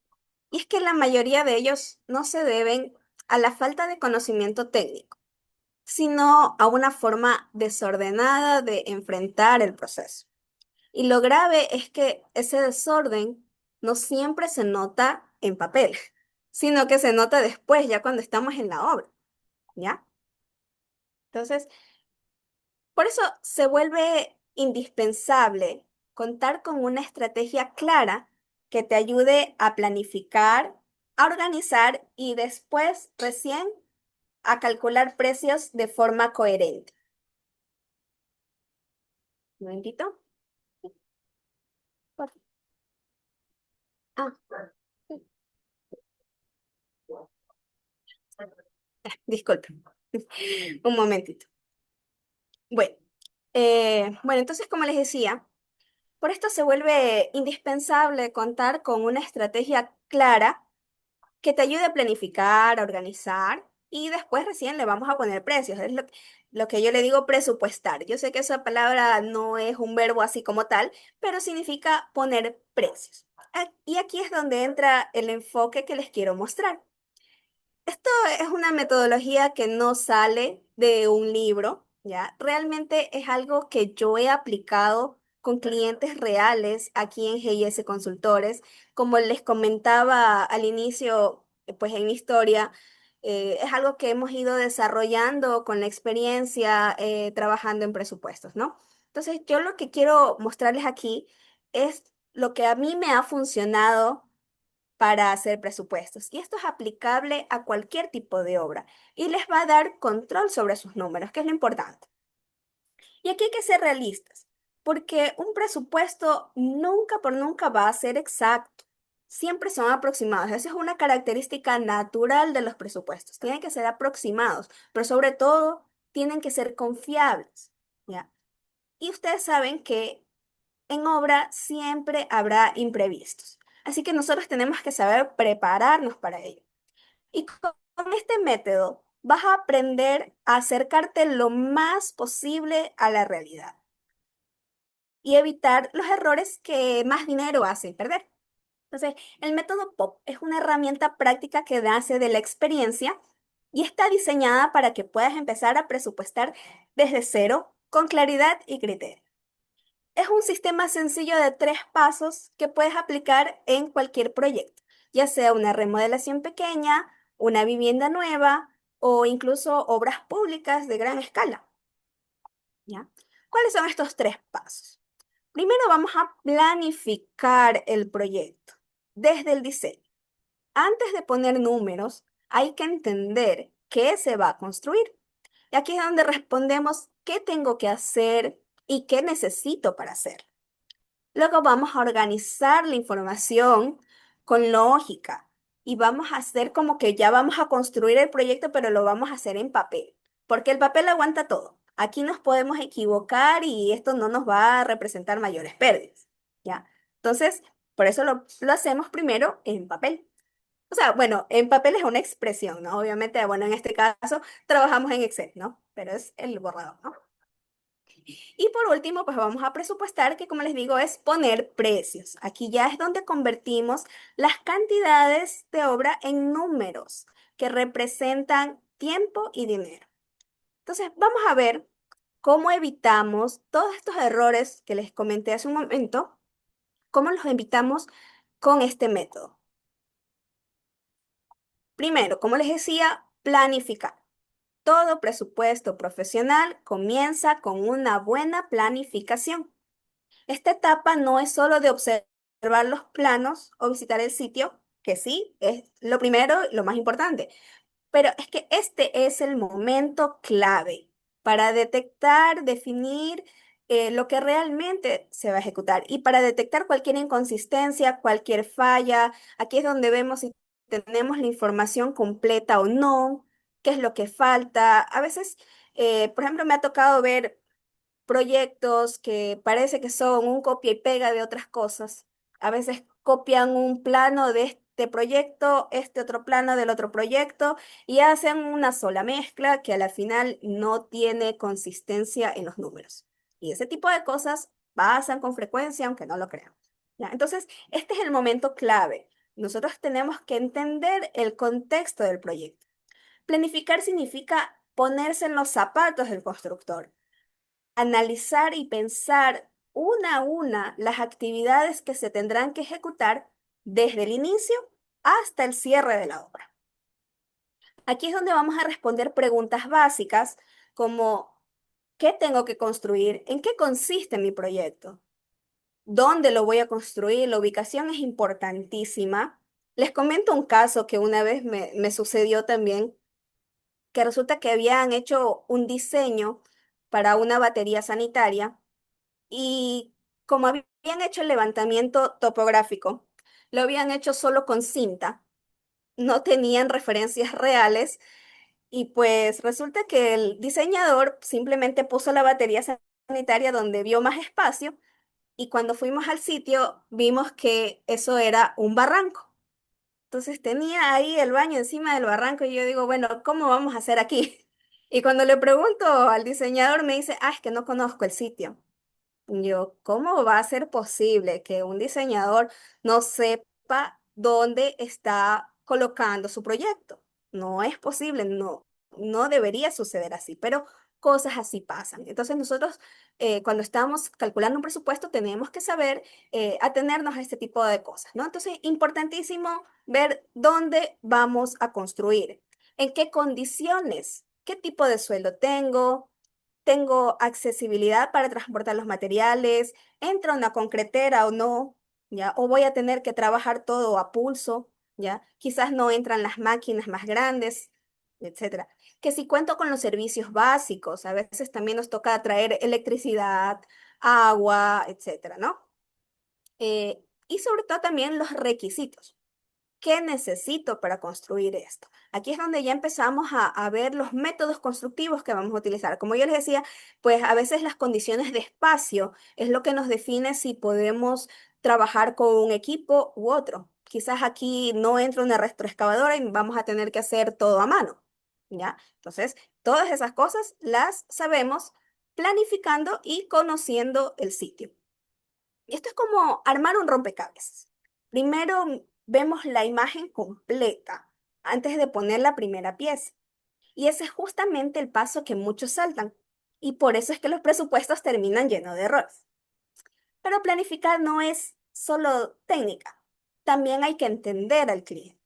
y es que la mayoría de ellos no se deben a la falta de conocimiento técnico, sino a una forma desordenada de enfrentar el proceso. Y lo grave es que ese desorden no siempre se nota en papel, sino que se nota después, ya cuando estamos en la obra, ¿ya? Entonces, por eso se vuelve indispensable contar con una estrategia clara que te ayude a planificar, a organizar y después recién a calcular precios de forma coherente. Un momentito. Por- Ah, disculpe. Un momentito. Bueno, bueno, entonces como les decía, por esto se vuelve indispensable contar con una estrategia clara que te ayude a planificar, a organizar y después recién le vamos a poner precios. Es lo que yo le digo presupuestar. Yo sé que esa palabra no es un verbo así como tal, pero significa poner precios. Y aquí es donde entra el enfoque que les quiero mostrar. Esto es una metodología que no sale de un libro, ¿ya? Realmente es algo que yo he aplicado con clientes reales aquí en GIS Consultores. Como les comentaba al inicio, pues en mi historia, es algo que hemos ido desarrollando con la experiencia trabajando en presupuestos, ¿no? Entonces, yo lo que quiero mostrarles aquí es lo que a mí me ha funcionado para hacer presupuestos. Y esto es aplicable a cualquier tipo de obra y les va a dar control sobre sus números, que es lo importante. Y aquí hay que ser realistas, porque un presupuesto nunca por nunca va a ser exacto. Siempre son aproximados. Esa es una característica natural de los presupuestos. Tienen que ser aproximados, pero sobre todo tienen que ser confiables, ¿ya? Y ustedes saben que en obra siempre habrá imprevistos. Así que nosotros tenemos que saber prepararnos para ello. Y con este método vas a aprender a acercarte lo más posible a la realidad y evitar los errores que más dinero hacen perder. Entonces, el método POP es una herramienta práctica que nace de la experiencia y está diseñada para que puedas empezar a presupuestar desde cero con claridad y criterio. Es un sistema sencillo de 3 pasos que puedes aplicar en cualquier proyecto, ya sea una remodelación pequeña, una vivienda nueva o incluso obras públicas de gran escala, ¿ya? ¿Cuáles son estos 3 pasos? Primero vamos a planificar el proyecto desde el diseño. Antes de poner números, hay que entender qué se va a construir. Y aquí es donde respondemos qué tengo que hacer y qué necesito para hacerlo. Luego vamos a organizar la información con lógica y vamos a hacer como que ya vamos a construir el proyecto, pero lo vamos a hacer en papel, porque el papel aguanta todo. Aquí nos podemos equivocar y esto no nos va a representar mayores pérdidas, ¿ya? Entonces, por eso lo hacemos primero en papel. O sea, bueno, en papel es una expresión, ¿no? Obviamente, bueno, en este caso trabajamos en Excel, ¿no? Pero es el borrador, ¿no? Y por último, pues vamos a presupuestar, que como les digo, es poner precios. Aquí ya es donde convertimos las cantidades de obra en números que representan tiempo y dinero. Entonces, vamos a ver cómo evitamos todos estos errores que les comenté hace un momento, cómo los evitamos con este método. Primero, como les decía, planificar. Todo presupuesto profesional comienza con una buena planificación. Esta etapa no es solo de observar los planos o visitar el sitio, que sí, es lo primero, lo más importante, pero es que este es el momento clave para detectar, definir lo que realmente se va a ejecutar y para detectar cualquier inconsistencia, cualquier falla. Aquí es donde vemos si tenemos la información completa o no, qué es lo que falta. A veces, por ejemplo, me ha tocado ver proyectos que parece que son un copia y pega de otras cosas. A veces copian un plano de este proyecto, este otro plano del otro proyecto y hacen una sola mezcla que a la final no tiene consistencia en los números. Y ese tipo de cosas pasan con frecuencia, aunque no lo crean. ¿Ya? Entonces, este es el momento clave. Nosotros tenemos que entender el contexto del proyecto. Planificar significa ponerse en los zapatos del constructor, analizar y pensar una a una las actividades que se tendrán que ejecutar desde el inicio hasta el cierre de la obra. Aquí es donde vamos a responder preguntas básicas como ¿qué tengo que construir? ¿En qué consiste mi proyecto? ¿Dónde lo voy a construir? La ubicación es importantísima. Les comento un caso que una vez me sucedió también, que resulta que habían hecho un diseño para una batería sanitaria y como habían hecho el levantamiento topográfico, lo habían hecho solo con cinta, no tenían referencias reales y pues resulta que el diseñador simplemente puso la batería sanitaria donde vio más espacio y cuando fuimos al sitio vimos que eso era un barranco. Entonces tenía ahí el baño encima del barranco y yo digo, bueno, ¿cómo vamos a hacer aquí? Y cuando le pregunto al diseñador me dice, es que no conozco el sitio. Yo, ¿cómo va a ser posible que un diseñador no sepa dónde está colocando su proyecto? No es posible, no, no debería suceder así, pero cosas así pasan. Entonces nosotros, cuando estamos calculando un presupuesto, tenemos que saber atenernos a este tipo de cosas, ¿no? Entonces, importantísimo ver dónde vamos a construir, en qué condiciones, qué tipo de suelo tengo accesibilidad para transportar los materiales, entra una concretera o no, ¿ya? O voy a tener que trabajar todo a pulso, ¿ya? Quizás no entran las máquinas más grandes, etcétera. Que si cuento con los servicios básicos, a veces también nos toca traer electricidad, agua, etcétera, ¿no? Y sobre todo también los requisitos. ¿Qué necesito para construir esto? Aquí es donde ya empezamos a ver los métodos constructivos que vamos a utilizar. Como yo les decía, pues a veces las condiciones de espacio es lo que nos define si podemos trabajar con un equipo u otro. Quizás aquí no entra una retroexcavadora y vamos a tener que hacer todo a mano, ¿ya? Entonces, todas esas cosas las sabemos planificando y conociendo el sitio. Esto es como armar un rompecabezas. Primero vemos la imagen completa antes de poner la primera pieza. Y ese es justamente el paso que muchos saltan. Y por eso es que los presupuestos terminan llenos de errores. Pero planificar no es solo técnica. También hay que entender al cliente.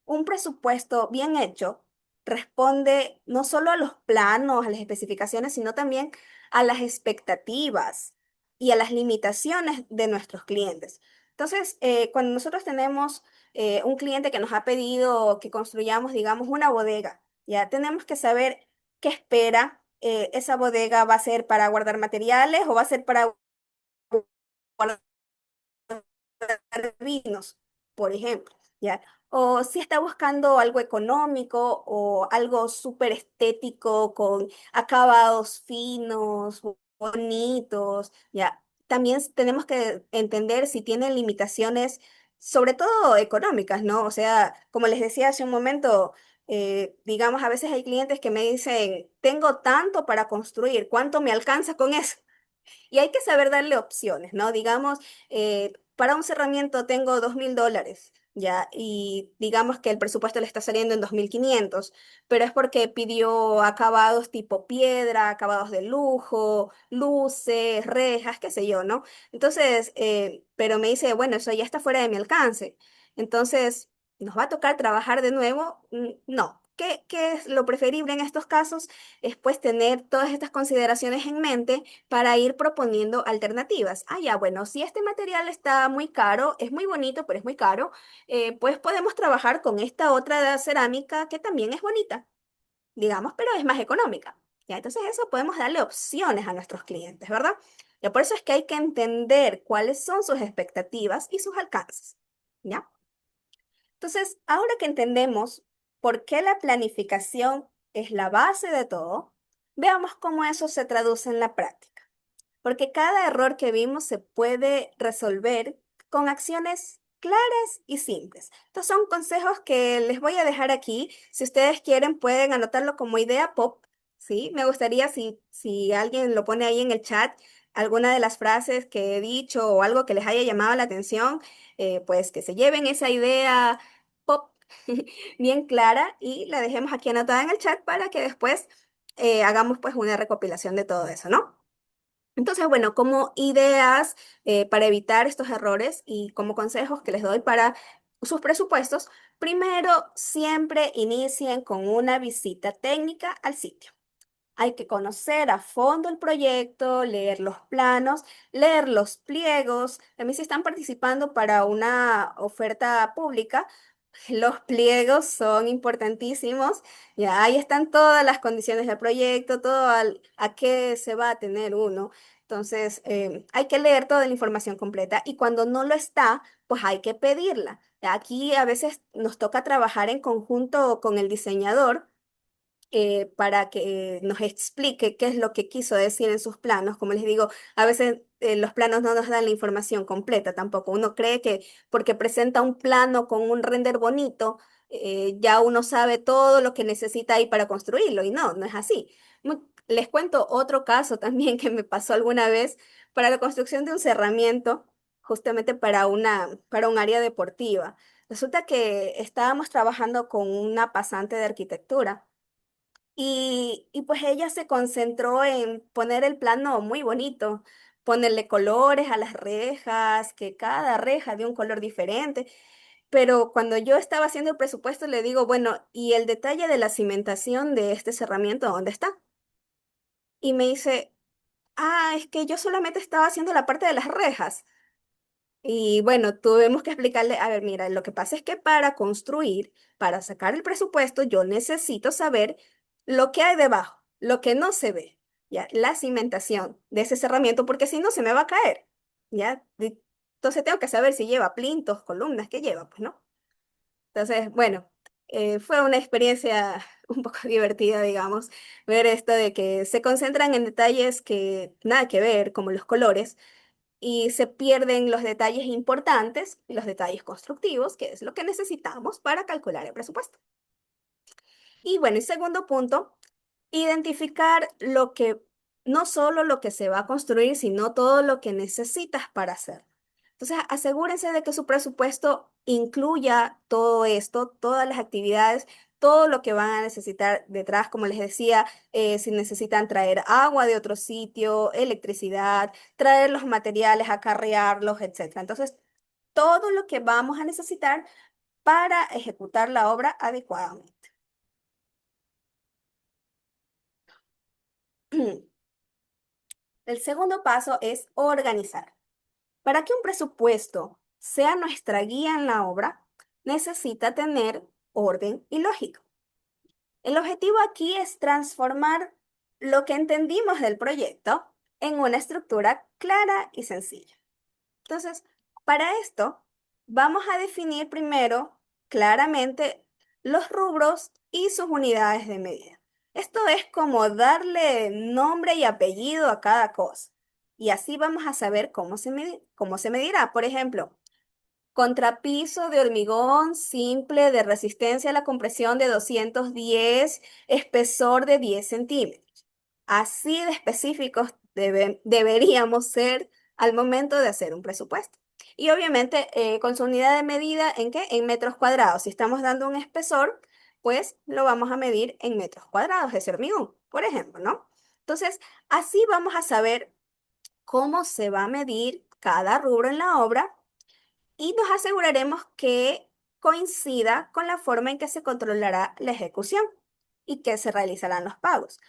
Un presupuesto bien hecho responde no solo a los planos, a las especificaciones, sino también a las expectativas y a las limitaciones de nuestros clientes. Entonces, cuando nosotros tenemos un cliente que nos ha pedido que construyamos, digamos, una bodega, ya tenemos que saber qué espera. ¿Esa bodega va a ser para guardar materiales o va a ser para guardar vinos, por ejemplo, ¿ya? O si está buscando algo económico o algo súper estético con acabados finos, bonitos, ¿ya? También tenemos que entender si tienen limitaciones, sobre todo económicas, ¿no? O sea, como les decía hace un momento, digamos, a veces hay clientes que me dicen, tengo tanto para construir, ¿cuánto me alcanza con eso? Y hay que saber darle opciones, ¿no? Digamos, para un cerramiento tengo $2.000, ¿ya? Y digamos que el presupuesto le está saliendo en 2.500, pero es porque pidió acabados tipo piedra, acabados de lujo, luces, rejas, qué sé yo, ¿no? Entonces, pero me dice, bueno, eso ya está fuera de mi alcance. Entonces, ¿nos va a tocar trabajar de nuevo? No. ¿Qué es lo preferible en estos casos? Es pues tener todas estas consideraciones en mente para ir proponiendo alternativas. Ya, bueno, si este material está muy caro, es muy bonito, pero es muy caro, pues podemos trabajar con esta otra cerámica que también es bonita, digamos, pero es más económica. Ya, entonces eso podemos darle opciones a nuestros clientes, ¿verdad? Ya, por eso es que hay que entender cuáles son sus expectativas y sus alcances, ¿ya? Entonces, ahora que entendemos por qué la planificación es la base de todo, veamos cómo eso se traduce en la práctica. Porque cada error que vimos se puede resolver con acciones claras y simples. Estos son consejos que les voy a dejar aquí. Si ustedes quieren, pueden anotarlo como idea pop, ¿sí? Me gustaría si alguien lo pone ahí en el chat, alguna de las frases que he dicho o algo que les haya llamado la atención, pues que se lleven esa idea pop bien clara y la dejemos aquí anotada en el chat para que después hagamos pues una recopilación de todo eso, ¿no? Entonces, bueno, como ideas para evitar estos errores y como consejos que les doy para sus presupuestos, primero siempre inicien con una visita técnica al sitio. Hay que conocer a fondo el proyecto, leer los planos, leer los pliegos. También si están participando para una oferta pública, Los pliegos son importantísimos. Ya ahí están todas las condiciones del proyecto, a qué se va a tener uno. Entonces, hay que leer toda la información completa y cuando no lo está, pues hay que pedirla. Aquí a veces nos toca trabajar en conjunto con el diseñador para que nos explique qué es lo que quiso decir en sus planos. Como les digo, a veces los planos no nos dan la información completa tampoco. Uno cree que porque presenta un plano con un render bonito, ya uno sabe todo lo que necesita ahí para construirlo y no, no es así. Les cuento otro caso también que me pasó alguna vez para la construcción de un cerramiento, justamente para un área deportiva. Resulta que estábamos trabajando con una pasante de arquitectura. Y pues ella se concentró en poner el plano muy bonito, ponerle colores a las rejas, que cada reja de un color diferente. Pero cuando yo estaba haciendo el presupuesto, le digo, bueno, ¿y el detalle de la cimentación de este cerramiento, dónde está? Y me dice, ah, es que yo solamente estaba haciendo la parte de las rejas. Y bueno, tuvimos que explicarle, a ver, mira, lo que pasa es que para construir, para sacar el presupuesto, yo necesito saber lo que hay debajo, lo que no se ve, ¿ya? La cimentación de ese cerramiento, porque si no se me va a caer, ¿ya? Entonces tengo que saber si lleva plintos, columnas, ¿qué lleva? Pues no. Entonces, bueno, fue una experiencia un poco divertida, digamos, ver esto de que se concentran en detalles que nada que ver, como los colores y se pierden los detalles importantes, los detalles constructivos, que es lo que necesitamos para calcular el presupuesto. Y bueno, y segundo punto, identificar lo que, no solo lo que se va a construir, sino todo lo que necesitas para hacerlo. Entonces, asegúrense de que su presupuesto incluya todo esto, todas las actividades, todo lo que van a necesitar detrás, como les decía, si necesitan traer agua de otro sitio, electricidad, traer los materiales, acarrearlos, etcétera. Entonces, todo lo que vamos a necesitar para ejecutar la obra adecuadamente. El segundo paso es organizar. Para que un presupuesto sea nuestra guía en la obra, necesita tener orden y lógica. El objetivo aquí es transformar lo que entendimos del proyecto en una estructura clara y sencilla. Entonces, para esto, vamos a definir primero claramente los rubros y sus unidades de medida. Esto es como darle nombre y apellido a cada cosa. Y así vamos a saber cómo se medirá. Por ejemplo, contrapiso de hormigón simple de resistencia a la compresión de 210, espesor de 10 centímetros. Así de específicos deberíamos ser al momento de hacer un presupuesto. Y obviamente con su unidad de medida, ¿en qué? En metros cuadrados. Si estamos dando un espesor, pues lo vamos a medir en metros cuadrados ese hormigón, por ejemplo, ¿no? Entonces, así vamos a saber cómo se va a medir cada rubro en la obra y nos aseguraremos que coincida con la forma en que se controlará la ejecución y que se realizarán los pagos.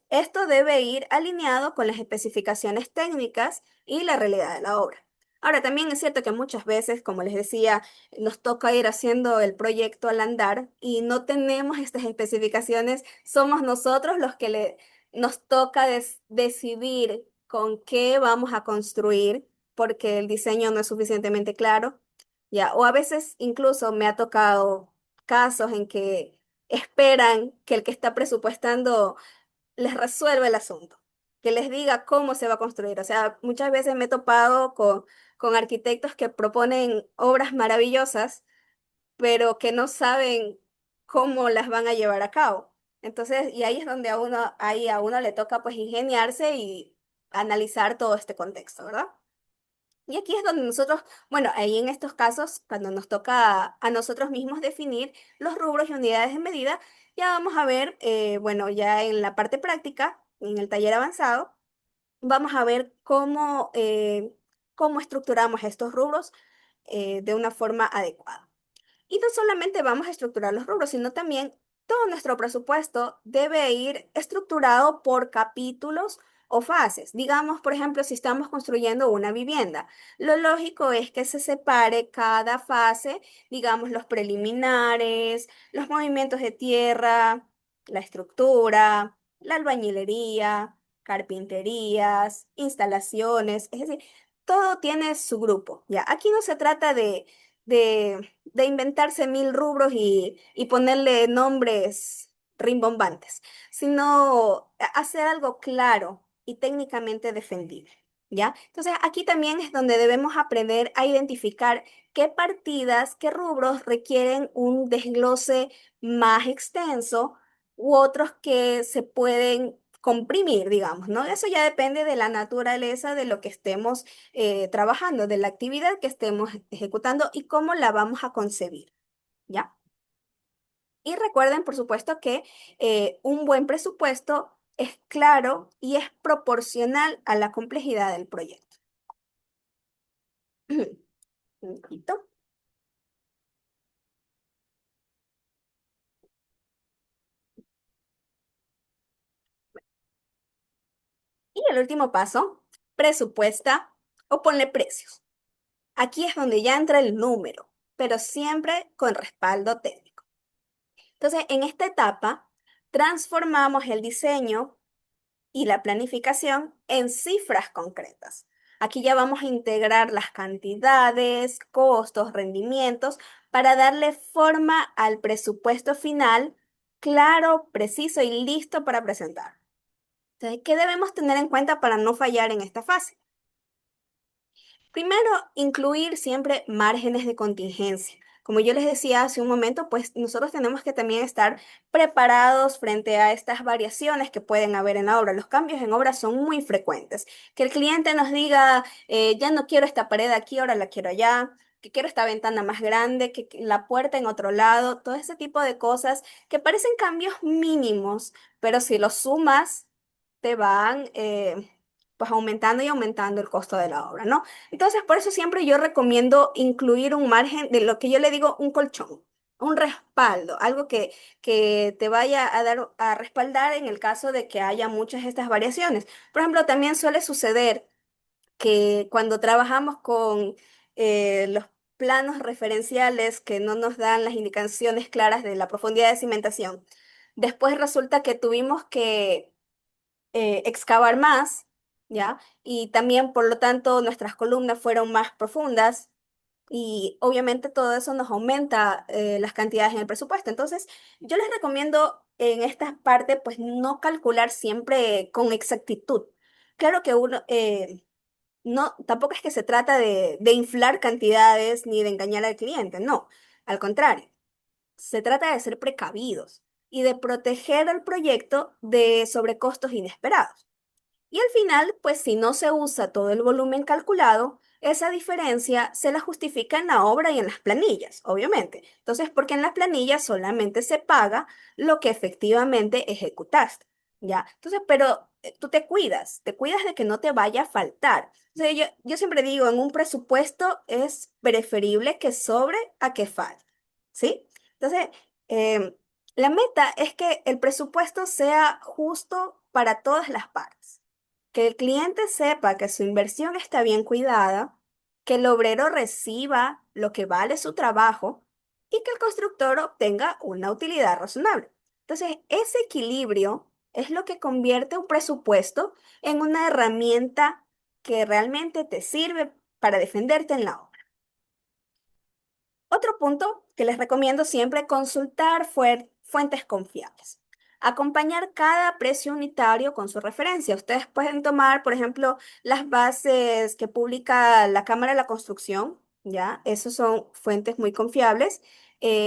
Esto debe ir alineado con las especificaciones técnicas y la realidad de la obra. Ahora, también es cierto que muchas veces, como les decía, nos toca ir haciendo el proyecto al andar y no tenemos estas especificaciones. Somos nosotros los que nos toca decidir con qué vamos a construir porque el diseño no es suficientemente claro, ya, o a veces incluso me ha tocado casos en que esperan que el que está presupuestando les resuelva el asunto, que les diga cómo se va a construir. O sea, muchas veces me he topado con arquitectos que proponen obras maravillosas, pero que no saben cómo las van a llevar a cabo. Entonces, y ahí es donde ahí a uno le toca pues ingeniarse y analizar todo este contexto, ¿verdad? Y aquí es donde nosotros, bueno, ahí en estos casos, cuando nos toca a nosotros mismos definir los rubros y unidades de medida, ya vamos a ver, bueno, ya en la parte práctica, en el taller avanzado, vamos a ver cómo estructuramos estos rubros de una forma adecuada. Y no solamente vamos a estructurar los rubros, sino también todo nuestro presupuesto debe ir estructurado por capítulos o fases. Digamos, por ejemplo, si estamos construyendo una vivienda, lo lógico es que se separe cada fase, digamos, los preliminares, los movimientos de tierra, la estructura, la albañilería, carpinterías, instalaciones, es decir, todo tiene su grupo, ¿ya? Aquí no se trata de inventarse mil rubros y ponerle nombres rimbombantes, sino hacer algo claro y técnicamente defendible, ¿ya? Entonces, aquí también es donde debemos aprender a identificar qué partidas, qué rubros requieren un desglose más extenso u otros que se pueden comprimir, digamos, ¿no? Eso ya depende de la naturaleza de lo que estemos trabajando, de la actividad que estemos ejecutando y cómo la vamos a concebir, ¿ya? Y recuerden, por supuesto, que un buen presupuesto es claro y es proporcional a la complejidad del proyecto. Un momentito. Y el último paso, presupuesta o ponle precios. Aquí es donde ya entra el número, pero siempre con respaldo técnico. Entonces, en esta etapa, transformamos el diseño y la planificación en cifras concretas. Aquí ya vamos a integrar las cantidades, costos, rendimientos para darle forma al presupuesto final claro, preciso y listo para presentar. Entonces, ¿qué debemos tener en cuenta para no fallar en esta fase? Primero, incluir siempre márgenes de contingencia. Como yo les decía hace un momento, pues nosotros tenemos que también estar preparados frente a estas variaciones que pueden haber en la obra. Los cambios en obra son muy frecuentes. Que el cliente nos diga, ya no quiero esta pared aquí, ahora la quiero allá, que quiero esta ventana más grande, que la puerta en otro lado, todo ese tipo de cosas que parecen cambios mínimos, pero si los sumas, te van pues aumentando y aumentando el costo de la obra, ¿no? Entonces, por eso siempre yo recomiendo incluir un margen de lo que yo le digo un colchón, un respaldo, algo que te vaya a dar a respaldar en el caso de que haya muchas de estas variaciones. Por ejemplo, también suele suceder que cuando trabajamos con los planos referenciales que no nos dan las indicaciones claras de la profundidad de cimentación, después resulta que tuvimos que excavar más, ¿ya? Y también, por lo tanto, nuestras columnas fueron más profundas y obviamente todo eso nos aumenta las cantidades en el presupuesto. Entonces, yo les recomiendo en esta parte, pues, no calcular siempre con exactitud. Claro que uno, no, tampoco es que se trata de inflar cantidades ni de engañar al cliente, no, al contrario. Se trata de ser precavidos y de proteger el proyecto de sobrecostos inesperados. Y al final, pues si no se usa todo el volumen calculado, esa diferencia se la justifica en la obra y en las planillas, obviamente. Entonces, porque en las planillas solamente se paga lo que efectivamente ejecutaste, ¿ya? Entonces, pero tú te cuidas de que no te vaya a faltar. O sea, yo siempre digo, en un presupuesto es preferible que sobre a que falte, ¿sí? Entonces, em, la meta es que el presupuesto sea justo para todas las partes, que el cliente sepa que su inversión está bien cuidada, que el obrero reciba lo que vale su trabajo y que el constructor obtenga una utilidad razonable. Entonces, ese equilibrio es lo que convierte un presupuesto en una herramienta que realmente te sirve para defenderte en la obra. Otro punto que les recomiendo siempre, consultar fuentes confiables. Acompañar cada precio unitario con su referencia. Ustedes pueden tomar, por ejemplo, las bases que publica la Cámara de la Construcción, ¿ya? Esos son fuentes muy confiables.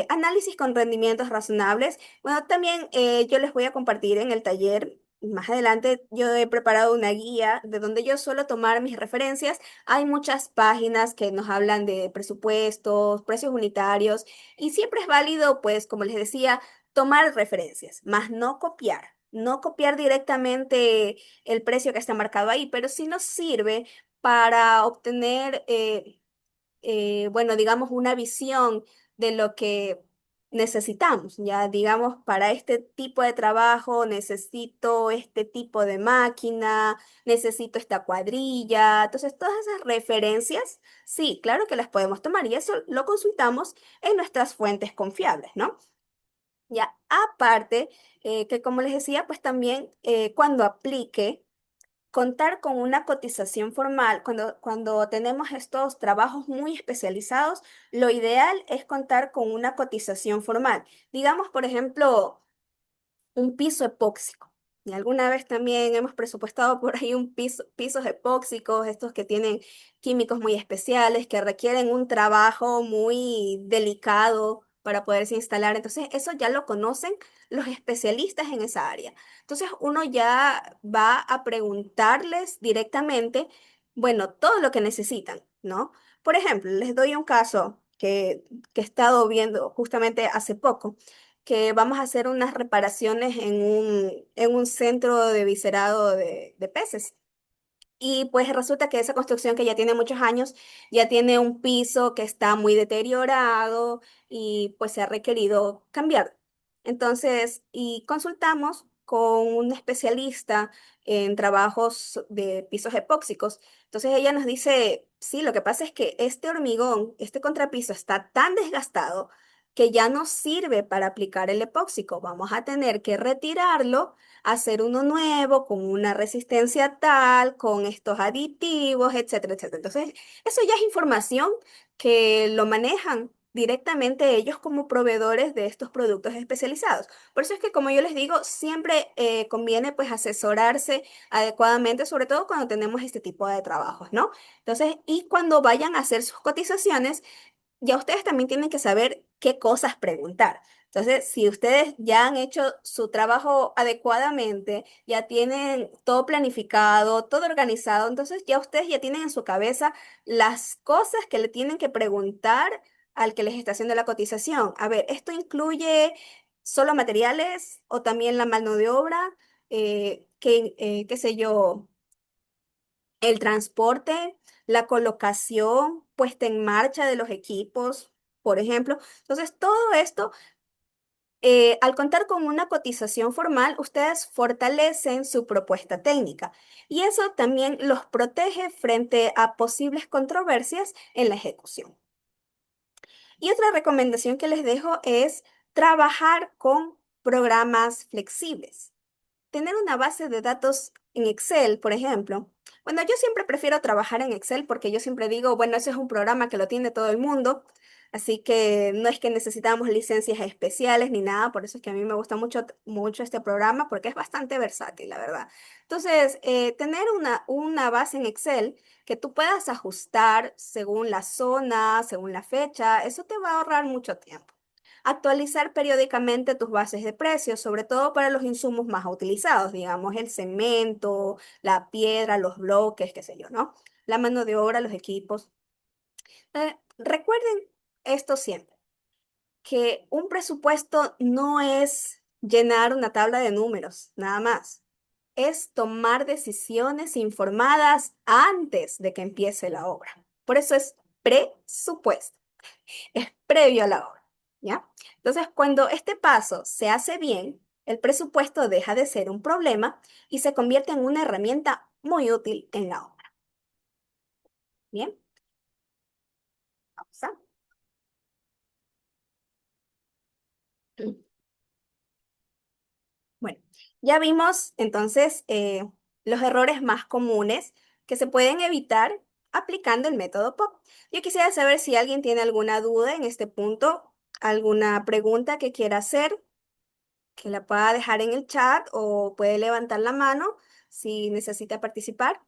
Análisis con rendimientos razonables. Bueno, también yo les voy a compartir en el taller. Más adelante yo he preparado una guía de donde yo suelo tomar mis referencias. Hay muchas páginas que nos hablan de presupuestos, precios unitarios y siempre es válido, pues, como les decía, tomar referencias, más no copiar. No copiar directamente el precio que está marcado ahí, pero sí nos sirve para obtener, bueno, digamos, una visión de lo que necesitamos. Ya digamos, para este tipo de trabajo necesito este tipo de máquina, necesito esta cuadrilla. Entonces, todas esas referencias, sí, claro que las podemos tomar y eso lo consultamos en nuestras fuentes confiables, ¿no? Ya, aparte, que como les decía, pues también cuando aplique, contar con una cotización formal, cuando tenemos estos trabajos muy especializados, lo ideal es contar con una cotización formal. Digamos, por ejemplo, un piso epóxico. Y alguna vez también hemos presupuestado por ahí pisos epóxicos, estos que tienen químicos muy especiales, que requieren un trabajo muy delicado para poderse instalar. Entonces, eso ya lo conocen los especialistas en esa área. Entonces, uno ya va a preguntarles directamente, bueno, todo lo que necesitan, ¿no? Por ejemplo, les doy un caso que he estado viendo justamente hace poco que vamos a hacer unas reparaciones en un centro de viscerado de peces. Y pues resulta que esa construcción que ya tiene muchos años, ya tiene un piso que está muy deteriorado y pues se ha requerido cambiar. Entonces, y consultamos con un especialista en trabajos de pisos epóxicos. Entonces ella nos dice, sí, lo que pasa es que este hormigón, este contrapiso está tan desgastado que ya no sirve para aplicar el epóxico. Vamos a tener que retirarlo, hacer uno nuevo con una resistencia tal, con estos aditivos, etcétera, etcétera. Entonces, eso ya es información que lo manejan directamente ellos como proveedores de estos productos especializados. Por eso es que, como yo les digo, siempre conviene pues asesorarse adecuadamente, sobre todo cuando tenemos este tipo de trabajos, ¿no? Entonces, y cuando vayan a hacer sus cotizaciones, ya ustedes también tienen que saber qué cosas preguntar. Entonces, si ustedes ya han hecho su trabajo adecuadamente, ya tienen todo planificado, todo organizado, entonces ya ustedes ya tienen en su cabeza las cosas que le tienen que preguntar al que les está haciendo la cotización. A ver, ¿esto incluye solo materiales o también la mano de obra? Qué sé yo, el transporte, la colocación, puesta en marcha de los equipos, por ejemplo. Entonces, todo esto, al contar con una cotización formal, ustedes fortalecen su propuesta técnica y eso también los protege frente a posibles controversias en la ejecución. Y otra recomendación que les dejo es trabajar con programas flexibles. Tener una base de datos en Excel, por ejemplo. Bueno, yo siempre prefiero trabajar en Excel porque yo siempre digo, bueno, ese es un programa que lo tiene todo el mundo, así que no es que necesitamos licencias especiales ni nada, por eso es que a mí me gusta mucho, mucho este programa porque es bastante versátil, la verdad. Entonces, tener una base en Excel que tú puedas ajustar según la zona, según la fecha, eso te va a ahorrar mucho tiempo. Actualizar periódicamente tus bases de precios, sobre todo para los insumos más utilizados, digamos el cemento, la piedra, los bloques, qué sé yo, ¿no? La mano de obra, los equipos. Recuerden esto siempre, que un presupuesto no es llenar una tabla de números, nada más. Es tomar decisiones informadas antes de que empiece la obra. Por eso es presupuesto, es previo a la obra, ¿ya? Entonces, cuando este paso se hace bien, el presupuesto deja de ser un problema y se convierte en una herramienta muy útil en la obra. Bien, vamos a. Bueno, ya vimos entonces los errores más comunes que se pueden evitar aplicando el método POP. Yo quisiera saber si alguien tiene alguna duda en este punto, alguna pregunta que quiera hacer, que la pueda dejar en el chat o puede levantar la mano si necesita participar.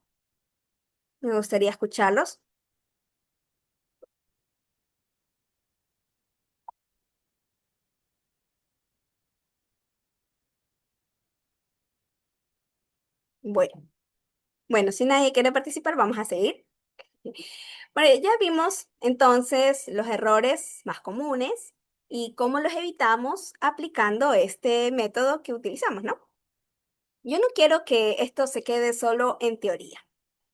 Me gustaría escucharlos. Bueno, bueno, si nadie quiere participar, vamos a seguir. Bueno, ya vimos entonces los errores más comunes y cómo los evitamos aplicando este método que utilizamos, ¿no? Yo no quiero que esto se quede solo en teoría.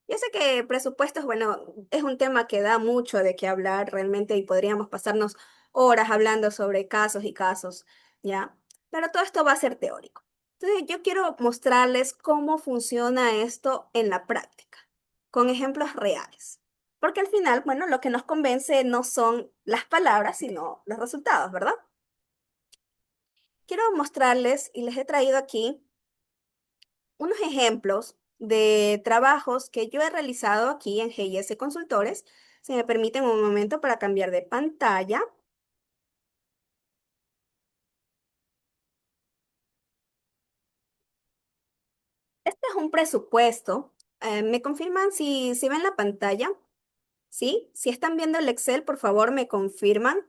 Yo sé que presupuestos, bueno, es un tema que da mucho de qué hablar realmente y podríamos pasarnos horas hablando sobre casos y casos, ¿ya? Pero todo esto va a ser teórico. Entonces, yo quiero mostrarles cómo funciona esto en la práctica, con ejemplos reales. Porque al final, bueno, lo que nos convence no son las palabras, sino los resultados, ¿verdad? Quiero mostrarles y les he traído aquí unos ejemplos de trabajos que yo he realizado aquí en GIS Consultores. Si me permiten un momento para cambiar de pantalla. Este es un presupuesto. ¿Me confirman si ven la pantalla? ¿Sí? Si están viendo el Excel, por favor, me confirman.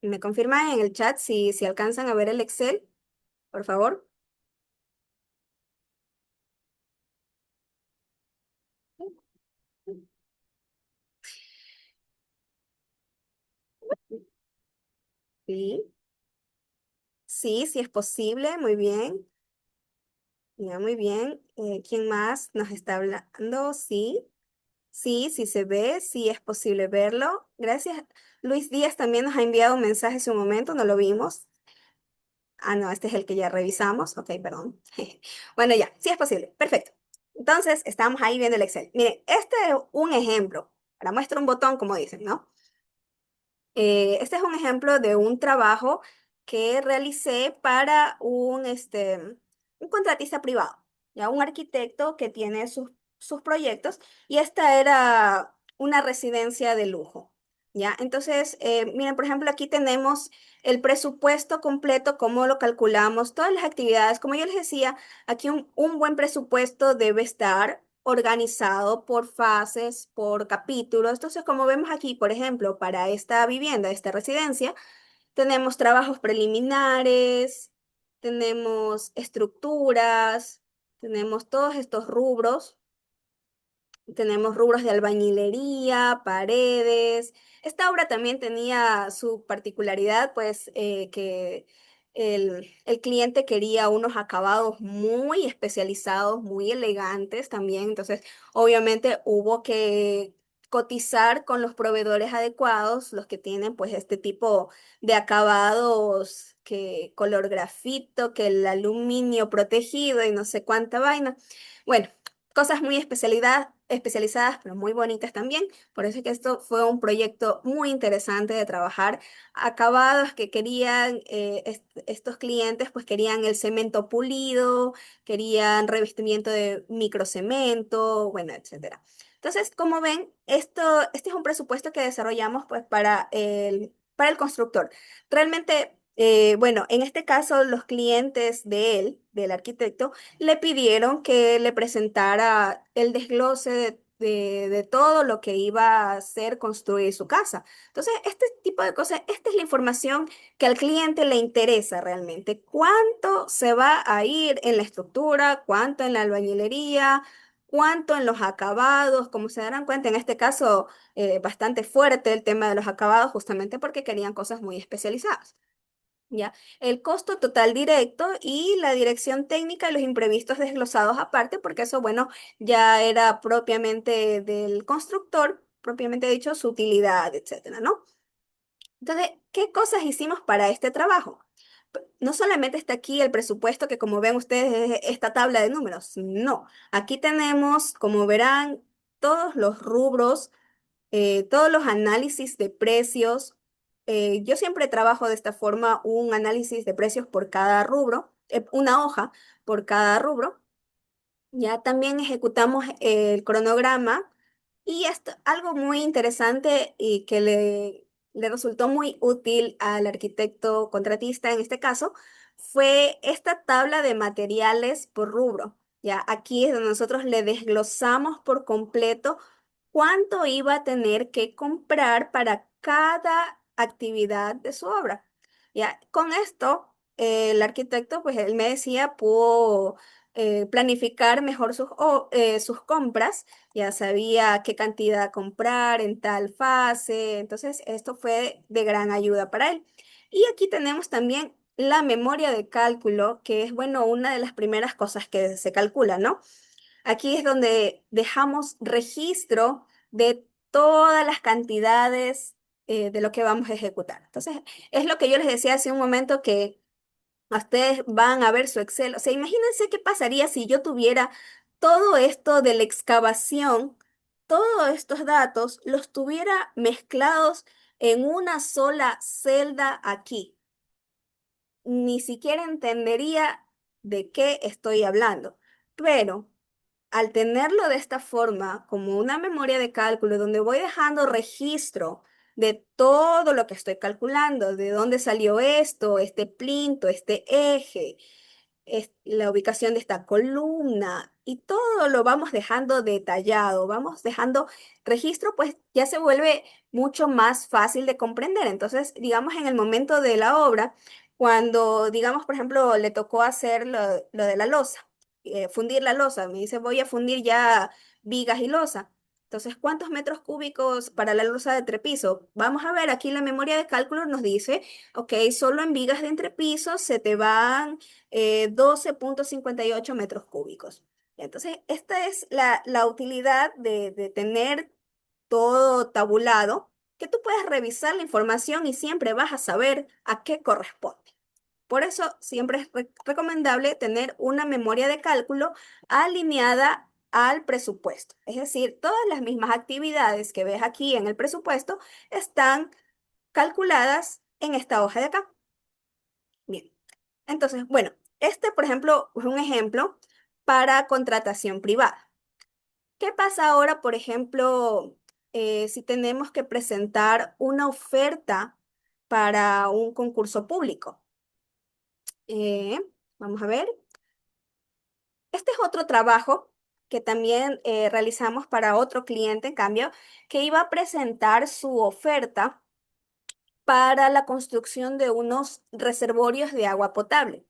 Me confirman en el chat si alcanzan a ver el Excel, por favor. Sí, sí, sí es posible. Muy bien. Ya, muy bien. ¿Quién más nos está hablando? Sí, sí, sí se ve, sí es posible verlo. Gracias. Luis Díaz también nos ha enviado un mensaje hace un momento, no lo vimos. Ah, no, este es el que ya revisamos. Ok, perdón. Bueno, ya, sí es posible. Perfecto. Entonces, estamos ahí viendo el Excel. Miren, este es un ejemplo. Ahora muestro un botón, como dicen, ¿no? Este es un ejemplo de un trabajo que realicé para un contratista privado, ya un arquitecto que tiene sus proyectos y esta era una residencia de lujo. ¿Ya? Entonces, miren, por ejemplo, aquí tenemos el presupuesto completo, cómo lo calculamos, todas las actividades. Como yo les decía, aquí un buen presupuesto debe estar organizado por fases, por capítulos. Entonces, como vemos aquí, por ejemplo, para esta vivienda, esta residencia, tenemos trabajos preliminares, tenemos estructuras, tenemos todos estos rubros. Tenemos rubros de albañilería, paredes. Esta obra también tenía su particularidad, pues que el cliente quería unos acabados muy especializados, muy elegantes también. Entonces, obviamente hubo que cotizar con los proveedores adecuados, los que tienen pues este tipo de acabados, que color grafito, que el aluminio protegido y no sé cuánta vaina. Bueno, cosas muy especializadas, pero muy bonitas también. Por eso es que esto fue un proyecto muy interesante de trabajar. Acabados que querían estos clientes, pues querían el cemento pulido, querían revestimiento de microcemento, bueno, etcétera. Entonces, como ven, este es un presupuesto que desarrollamos pues para el constructor. Realmente, bueno, en este caso, los clientes de él, del arquitecto, le pidieron que le presentara el desglose de todo lo que iba a hacer construir su casa. Entonces, este tipo de cosas, esta es la información que al cliente le interesa realmente. ¿Cuánto se va a ir en la estructura? ¿Cuánto en la albañilería? ¿Cuánto en los acabados? Como se darán cuenta, en este caso, bastante fuerte el tema de los acabados, justamente porque querían cosas muy especializadas. ¿Ya? El costo total directo y la dirección técnica y los imprevistos desglosados aparte, porque eso, bueno, ya era propiamente del constructor, propiamente dicho, su utilidad, etcétera, ¿no? Entonces, ¿qué cosas hicimos para este trabajo? No solamente está aquí el presupuesto, que como ven ustedes es esta tabla de números, no. Aquí tenemos, como verán, todos los rubros, todos los análisis de precios. Yo siempre trabajo de esta forma, un análisis de precios por cada rubro, una hoja por cada rubro. Ya también ejecutamos el cronograma y esto, algo muy interesante y que le resultó muy útil al arquitecto contratista en este caso fue esta tabla de materiales por rubro. Ya aquí es donde nosotros le desglosamos por completo cuánto iba a tener que comprar para cada actividad de su obra. Ya con esto, el arquitecto, pues él me decía, pudo planificar mejor sus compras, ya sabía qué cantidad comprar en tal fase, entonces esto fue de gran ayuda para él. Y aquí tenemos también la memoria de cálculo, que es, bueno, una de las primeras cosas que se calcula, ¿no? Aquí es donde dejamos registro de todas las cantidades de lo que vamos a ejecutar. Entonces, es lo que yo les decía hace un momento que ustedes van a ver su Excel. O sea, imagínense qué pasaría si yo tuviera todo esto de la excavación, todos estos datos, los tuviera mezclados en una sola celda aquí. Ni siquiera entendería de qué estoy hablando. Pero al tenerlo de esta forma, como una memoria de cálculo, donde voy dejando registro de todo lo que estoy calculando, de dónde salió esto, este plinto, este eje, la ubicación de esta columna y todo lo vamos dejando detallado, vamos dejando registro, pues ya se vuelve mucho más fácil de comprender. Entonces, digamos, en el momento de la obra, cuando, digamos, por ejemplo, le tocó hacer lo de la losa, fundir la losa, me dice, voy a fundir ya vigas y losa. Entonces, ¿cuántos metros cúbicos para la losa de entrepiso? Vamos a ver, aquí la memoria de cálculo nos dice, ok, solo en vigas de entrepiso se te van 12,58 metros cúbicos. Entonces, esta es la utilidad de tener todo tabulado, que tú puedes revisar la información y siempre vas a saber a qué corresponde. Por eso siempre es recomendable tener una memoria de cálculo alineada al presupuesto. Es decir, todas las mismas actividades que ves aquí en el presupuesto están calculadas en esta hoja de acá. Bien. Entonces, bueno, este, por ejemplo, es un ejemplo para contratación privada. ¿Qué pasa ahora, por ejemplo, si tenemos que presentar una oferta para un concurso público? Eh, Vamos a ver. Este es otro trabajo que también realizamos para otro cliente, en cambio, que iba a presentar su oferta para la construcción de unos reservorios de agua potable.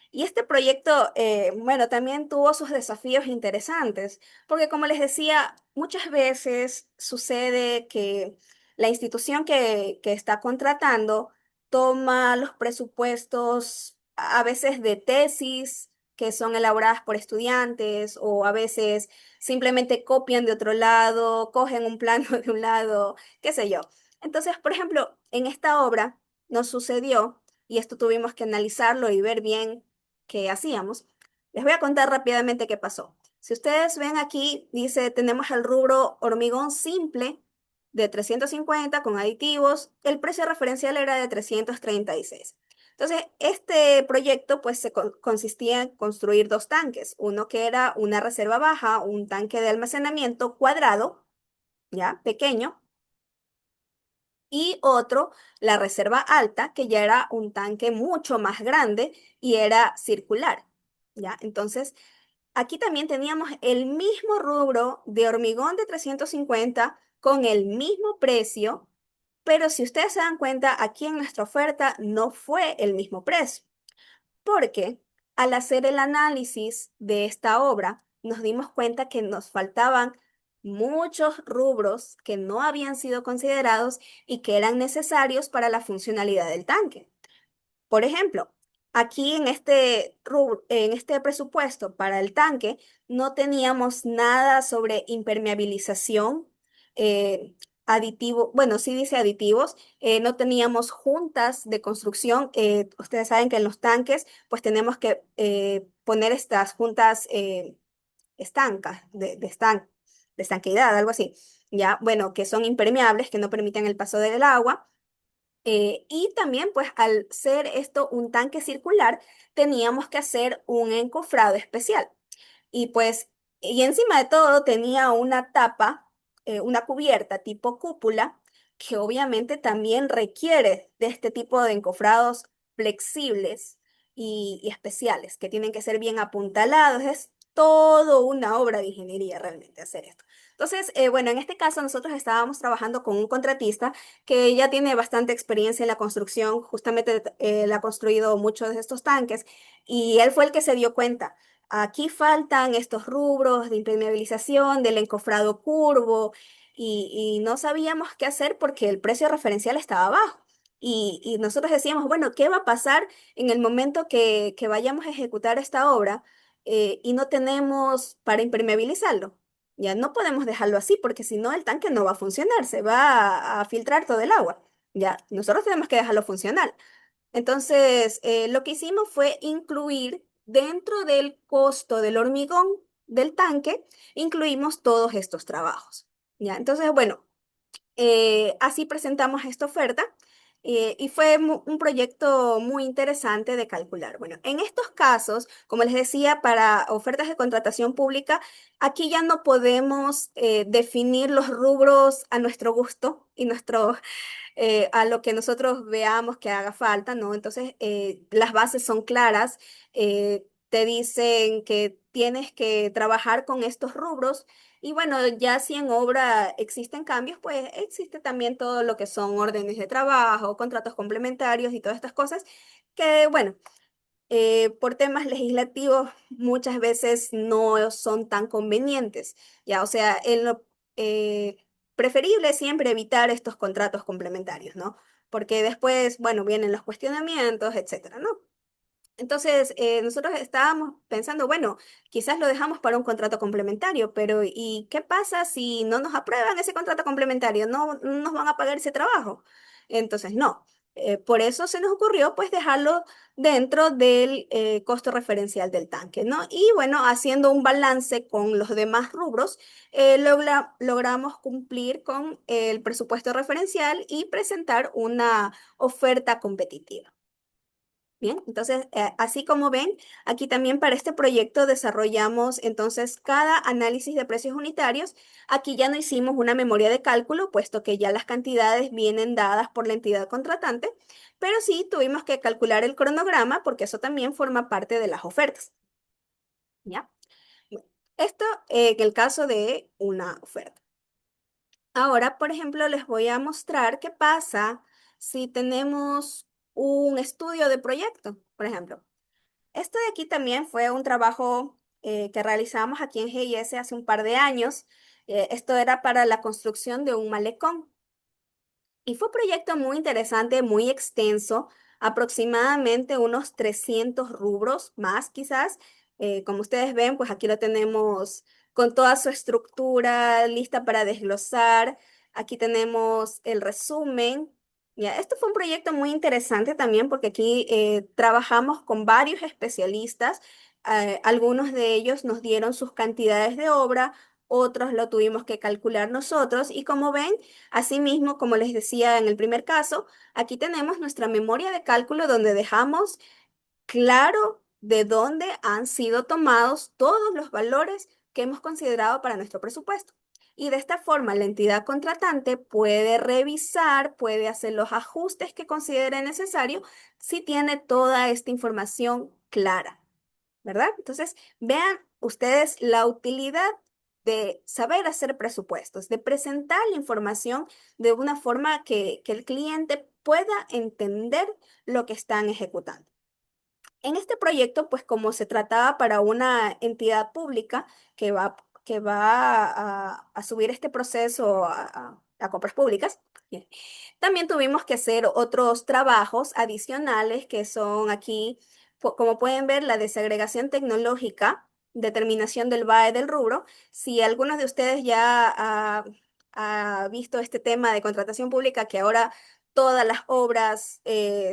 Y este proyecto, bueno, también tuvo sus desafíos interesantes, porque como les decía, muchas veces sucede que la institución que está contratando toma los presupuestos a veces de tesis que son elaboradas por estudiantes o a veces simplemente copian de otro lado, cogen un plano de un lado, qué sé yo. Entonces, por ejemplo, en esta obra nos sucedió, y esto tuvimos que analizarlo y ver bien que hacíamos. Les voy a contar rápidamente qué pasó. Si ustedes ven aquí, dice, tenemos el rubro hormigón simple de 350 con aditivos. El precio referencial era de 336. Entonces, este proyecto pues consistía en construir dos tanques. Uno que era una reserva baja, un tanque de almacenamiento cuadrado, ya, pequeño, y otro, la reserva alta, que ya era un tanque mucho más grande y era circular, ¿ya? Entonces, aquí también teníamos el mismo rubro de hormigón de 350 con el mismo precio, pero si ustedes se dan cuenta, aquí en nuestra oferta no fue el mismo precio porque al hacer el análisis de esta obra, nos dimos cuenta que nos faltaban muchos rubros que no habían sido considerados y que eran necesarios para la funcionalidad del tanque. Por ejemplo, aquí en en este presupuesto para el tanque no teníamos nada sobre impermeabilización, eh, aditivo, bueno, sí dice aditivos, no teníamos juntas de construcción. Ustedes saben que en los tanques pues tenemos que poner estas juntas estancas, de estanqueidad, algo así, ya, bueno, que son impermeables, que no permiten el paso del agua. Y también, pues, al ser esto un tanque circular, teníamos que hacer un encofrado especial. Y pues, y encima de todo tenía una tapa, una cubierta tipo cúpula, que obviamente también requiere de este tipo de encofrados flexibles y especiales, que tienen que ser bien apuntalados. Es todo una obra de ingeniería realmente hacer esto. Entonces, bueno, en este caso nosotros estábamos trabajando con un contratista que ya tiene bastante experiencia en la construcción, justamente él ha construido muchos de estos tanques y él fue el que se dio cuenta. Aquí faltan estos rubros de impermeabilización, del encofrado curvo y no sabíamos qué hacer porque el precio referencial estaba bajo. Y nosotros decíamos, bueno, ¿qué va a pasar en el momento que vayamos a ejecutar esta obra y no tenemos para impermeabilizarlo? Ya no podemos dejarlo así porque si no el tanque no va a funcionar, se va a filtrar todo el agua. Ya, nosotros tenemos que dejarlo funcionar. Entonces, lo que hicimos fue incluir dentro del costo del hormigón del tanque, incluimos todos estos trabajos. Ya, entonces, bueno, así presentamos esta oferta y fue un proyecto muy interesante de calcular. Bueno, en estos casos, como les decía, para ofertas de contratación pública, aquí ya no podemos definir los rubros a nuestro gusto y a lo que nosotros veamos que haga falta, ¿no? Entonces, las bases son claras, te dicen que tienes que trabajar con estos rubros y bueno, ya si en obra existen cambios, pues existe también todo lo que son órdenes de trabajo, contratos complementarios y todas estas cosas que, bueno, por temas legislativos muchas veces no son tan convenientes, ya, o sea, eh, preferible siempre evitar estos contratos complementarios, ¿no? Porque después, bueno, vienen los cuestionamientos, etcétera, ¿no? Entonces, nosotros estábamos pensando, bueno, quizás lo dejamos para un contrato complementario, pero ¿y qué pasa si no nos aprueban ese contrato complementario? No nos van a pagar ese trabajo. Entonces, no. Por eso se nos ocurrió, pues, dejarlo dentro del costo referencial del tanque, ¿no? Y bueno, haciendo un balance con los demás rubros, logramos cumplir con el presupuesto referencial y presentar una oferta competitiva. Bien, entonces, así como ven, aquí también para este proyecto desarrollamos entonces cada análisis de precios unitarios. Aquí ya no hicimos una memoria de cálculo, puesto que ya las cantidades vienen dadas por la entidad contratante, pero sí tuvimos que calcular el cronograma porque eso también forma parte de las ofertas. ¿Ya? Bueno, esto en el caso de una oferta. Ahora, por ejemplo, les voy a mostrar qué pasa si tenemos un estudio de proyecto, por ejemplo. Esto de aquí también fue un trabajo que realizamos aquí en GIS hace un par de años. Esto era para la construcción de un malecón. Y fue un proyecto muy interesante, muy extenso, aproximadamente unos 300 rubros más quizás. Como ustedes ven, pues aquí lo tenemos con toda su estructura lista para desglosar. Aquí tenemos el resumen. Ya, esto fue un proyecto muy interesante también porque aquí trabajamos con varios especialistas. Algunos de ellos nos dieron sus cantidades de obra, otros lo tuvimos que calcular nosotros y como ven, asimismo, como les decía en el primer caso, aquí tenemos nuestra memoria de cálculo donde dejamos claro de dónde han sido tomados todos los valores que hemos considerado para nuestro presupuesto. Y de esta forma, la entidad contratante puede revisar, puede hacer los ajustes que considere necesario si tiene toda esta información clara. ¿Verdad? Entonces, vean ustedes la utilidad de saber hacer presupuestos, de presentar la información de una forma que el cliente pueda entender lo que están ejecutando. En este proyecto, pues como se trataba para una entidad pública que va a subir este proceso a compras públicas, también tuvimos que hacer otros trabajos adicionales que son aquí, como pueden ver, la desagregación tecnológica, determinación del VAE del rubro. Si algunos de ustedes ya ha visto este tema de contratación pública, que ahora todas las obras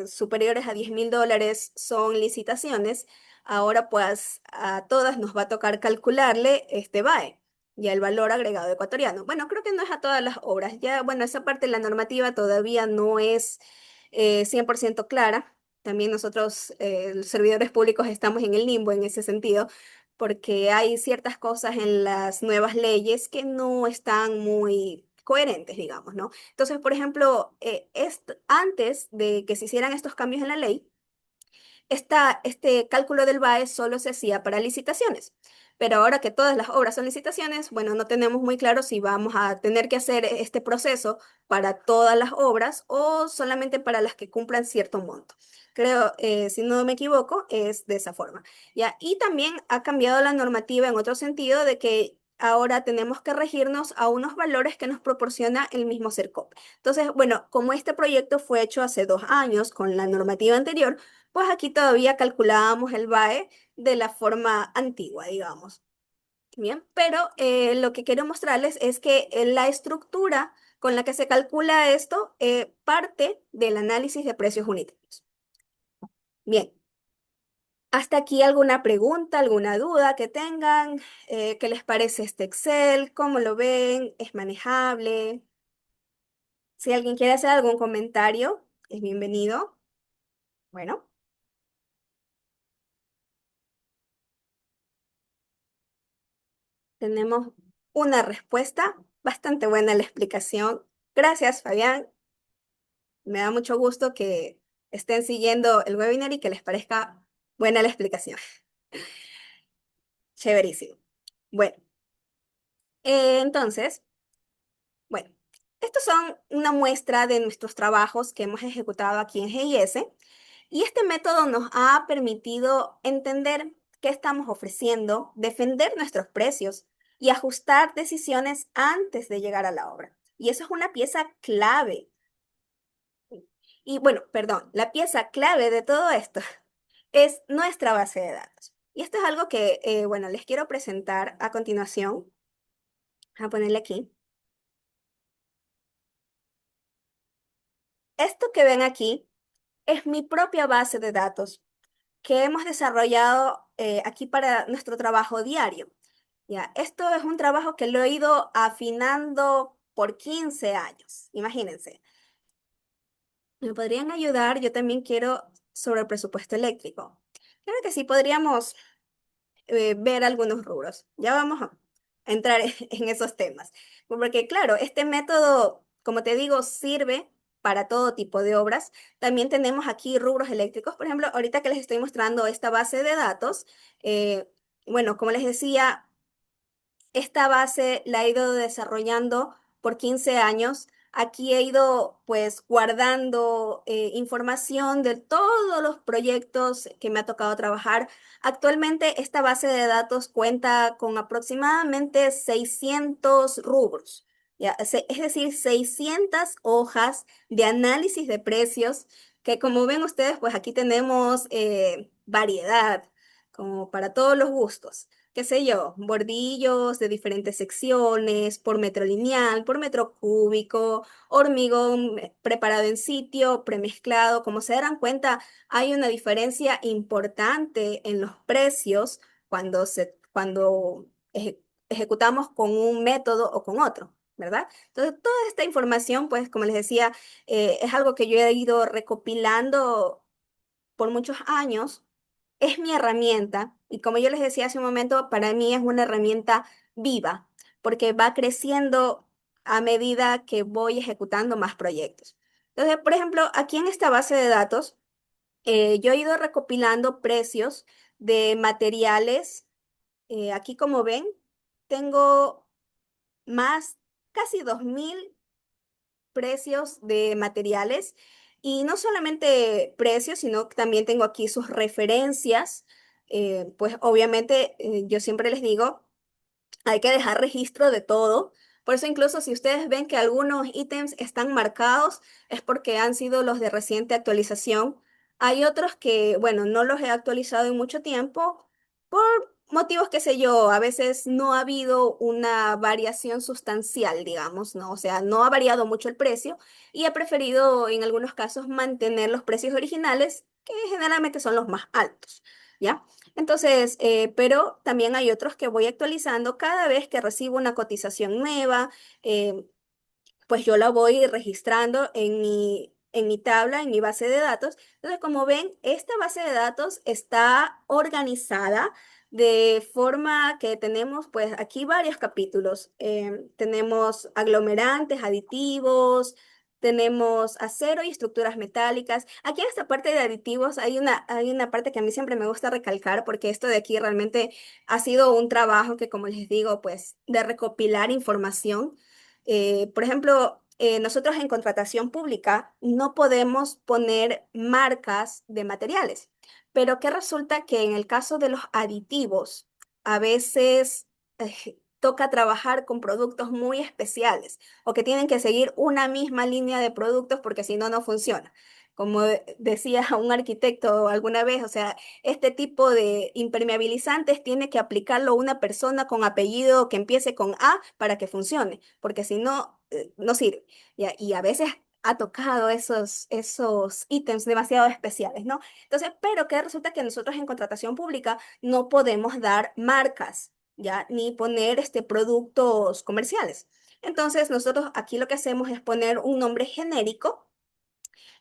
superiores a $10.000 son licitaciones, ahora pues a todas nos va a tocar calcularle este VAE. Ya el valor agregado ecuatoriano. Bueno, creo que no es a todas las obras. Ya, bueno, esa parte de la normativa todavía no es 100% clara. También nosotros, los servidores públicos, estamos en el limbo en ese sentido, porque hay ciertas cosas en las nuevas leyes que no están muy coherentes, digamos, ¿no? Entonces, por ejemplo, antes de que se hicieran estos cambios en la ley, este cálculo del VAE solo se hacía para licitaciones. Pero ahora que todas las obras son licitaciones, bueno, no tenemos muy claro si vamos a tener que hacer este proceso para todas las obras o solamente para las que cumplan cierto monto. Creo, si no me equivoco, es de esa forma. ¿Ya? Y también ha cambiado la normativa en otro sentido de que ahora tenemos que regirnos a unos valores que nos proporciona el mismo CERCOP. Entonces, bueno, como este proyecto fue hecho hace 2 años con la normativa anterior, pues aquí todavía calculábamos el VAE de la forma antigua, digamos. Bien, pero lo que quiero mostrarles es que la estructura con la que se calcula esto parte del análisis de precios unitarios. Bien, hasta aquí alguna pregunta, alguna duda que tengan, ¿qué les parece este Excel? ¿Cómo lo ven? ¿Es manejable? Si alguien quiere hacer algún comentario, es bienvenido. Bueno, tenemos una respuesta bastante buena a la explicación. Gracias, Fabián. Me da mucho gusto que estén siguiendo el webinar y que les parezca buena la explicación. Chéverísimo. Bueno, entonces, bueno, estos son una muestra de nuestros trabajos que hemos ejecutado aquí en GIS y este método nos ha permitido entender qué estamos ofreciendo, defender nuestros precios y ajustar decisiones antes de llegar a la obra. Y eso es una pieza clave. Y bueno, perdón, la pieza clave de todo esto es nuestra base de datos. Y esto es algo que, bueno, les quiero presentar a continuación. Voy a ponerle aquí. Esto que ven aquí es mi propia base de datos que hemos desarrollado aquí para nuestro trabajo diario. Ya, esto es un trabajo que lo he ido afinando por 15 años. Imagínense. ¿Me podrían ayudar? Yo también quiero sobre el presupuesto eléctrico. Claro que sí, podríamos ver algunos rubros. Ya vamos a entrar en esos temas. Porque claro, este método, como te digo, sirve para todo tipo de obras. También tenemos aquí rubros eléctricos. Por ejemplo, ahorita que les estoy mostrando esta base de datos, eh, bueno, como les decía, esta base la he ido desarrollando por 15 años. Aquí he ido pues guardando información de todos los proyectos que me ha tocado trabajar. Actualmente esta base de datos cuenta con aproximadamente 600 rubros, ¿ya? Es decir, 600 hojas de análisis de precios que como ven ustedes pues aquí tenemos variedad como para todos los gustos, qué sé yo, bordillos de diferentes secciones, por metro lineal, por metro cúbico, hormigón preparado en sitio, premezclado. Como se darán cuenta, hay una diferencia importante en los precios cuando ejecutamos con un método o con otro, ¿verdad? Entonces, toda esta información, pues, como les decía, es algo que yo he ido recopilando por muchos años, es mi herramienta y como yo les decía hace un momento, para mí es una herramienta viva porque va creciendo a medida que voy ejecutando más proyectos. Entonces, por ejemplo, aquí en esta base de datos, yo he ido recopilando precios de materiales. Aquí como ven, tengo más, casi 2000 precios de materiales y no solamente precios, sino que también tengo aquí sus referencias. Pues obviamente yo siempre les digo, hay que dejar registro de todo. Por eso incluso si ustedes ven que algunos ítems están marcados, es porque han sido los de reciente actualización. Hay otros que, bueno, no los he actualizado en mucho tiempo por motivos, qué sé yo, a veces no ha habido una variación sustancial, digamos, ¿no? O sea, no ha variado mucho el precio y he preferido en algunos casos mantener los precios originales, que generalmente son los más altos, ¿ya? Entonces, pero también hay otros que voy actualizando cada vez que recibo una cotización nueva, eh, pues yo la voy registrando en mi tabla, en mi base de datos. Entonces, como ven, esta base de datos está organizada de forma que tenemos, pues aquí varios capítulos. Tenemos aglomerantes, aditivos, tenemos acero y estructuras metálicas. Aquí en esta parte de aditivos hay una parte que a mí siempre me gusta recalcar porque esto de aquí realmente ha sido un trabajo que, como les digo, pues de recopilar información. Por ejemplo, nosotros en contratación pública no podemos poner marcas de materiales, pero que resulta que en el caso de los aditivos, a veces toca trabajar con productos muy especiales o que tienen que seguir una misma línea de productos porque si no, no funciona. como decía un arquitecto alguna vez, o sea, este tipo de impermeabilizantes tiene que aplicarlo una persona con apellido que empiece con A para que funcione, porque si no, no sirve. ¿Ya? Y a veces ha tocado esos ítems demasiado especiales, ¿no? Entonces, pero que resulta que nosotros en contratación pública no podemos dar marcas, ¿ya? Ni poner productos comerciales. Entonces, nosotros aquí lo que hacemos es poner un nombre genérico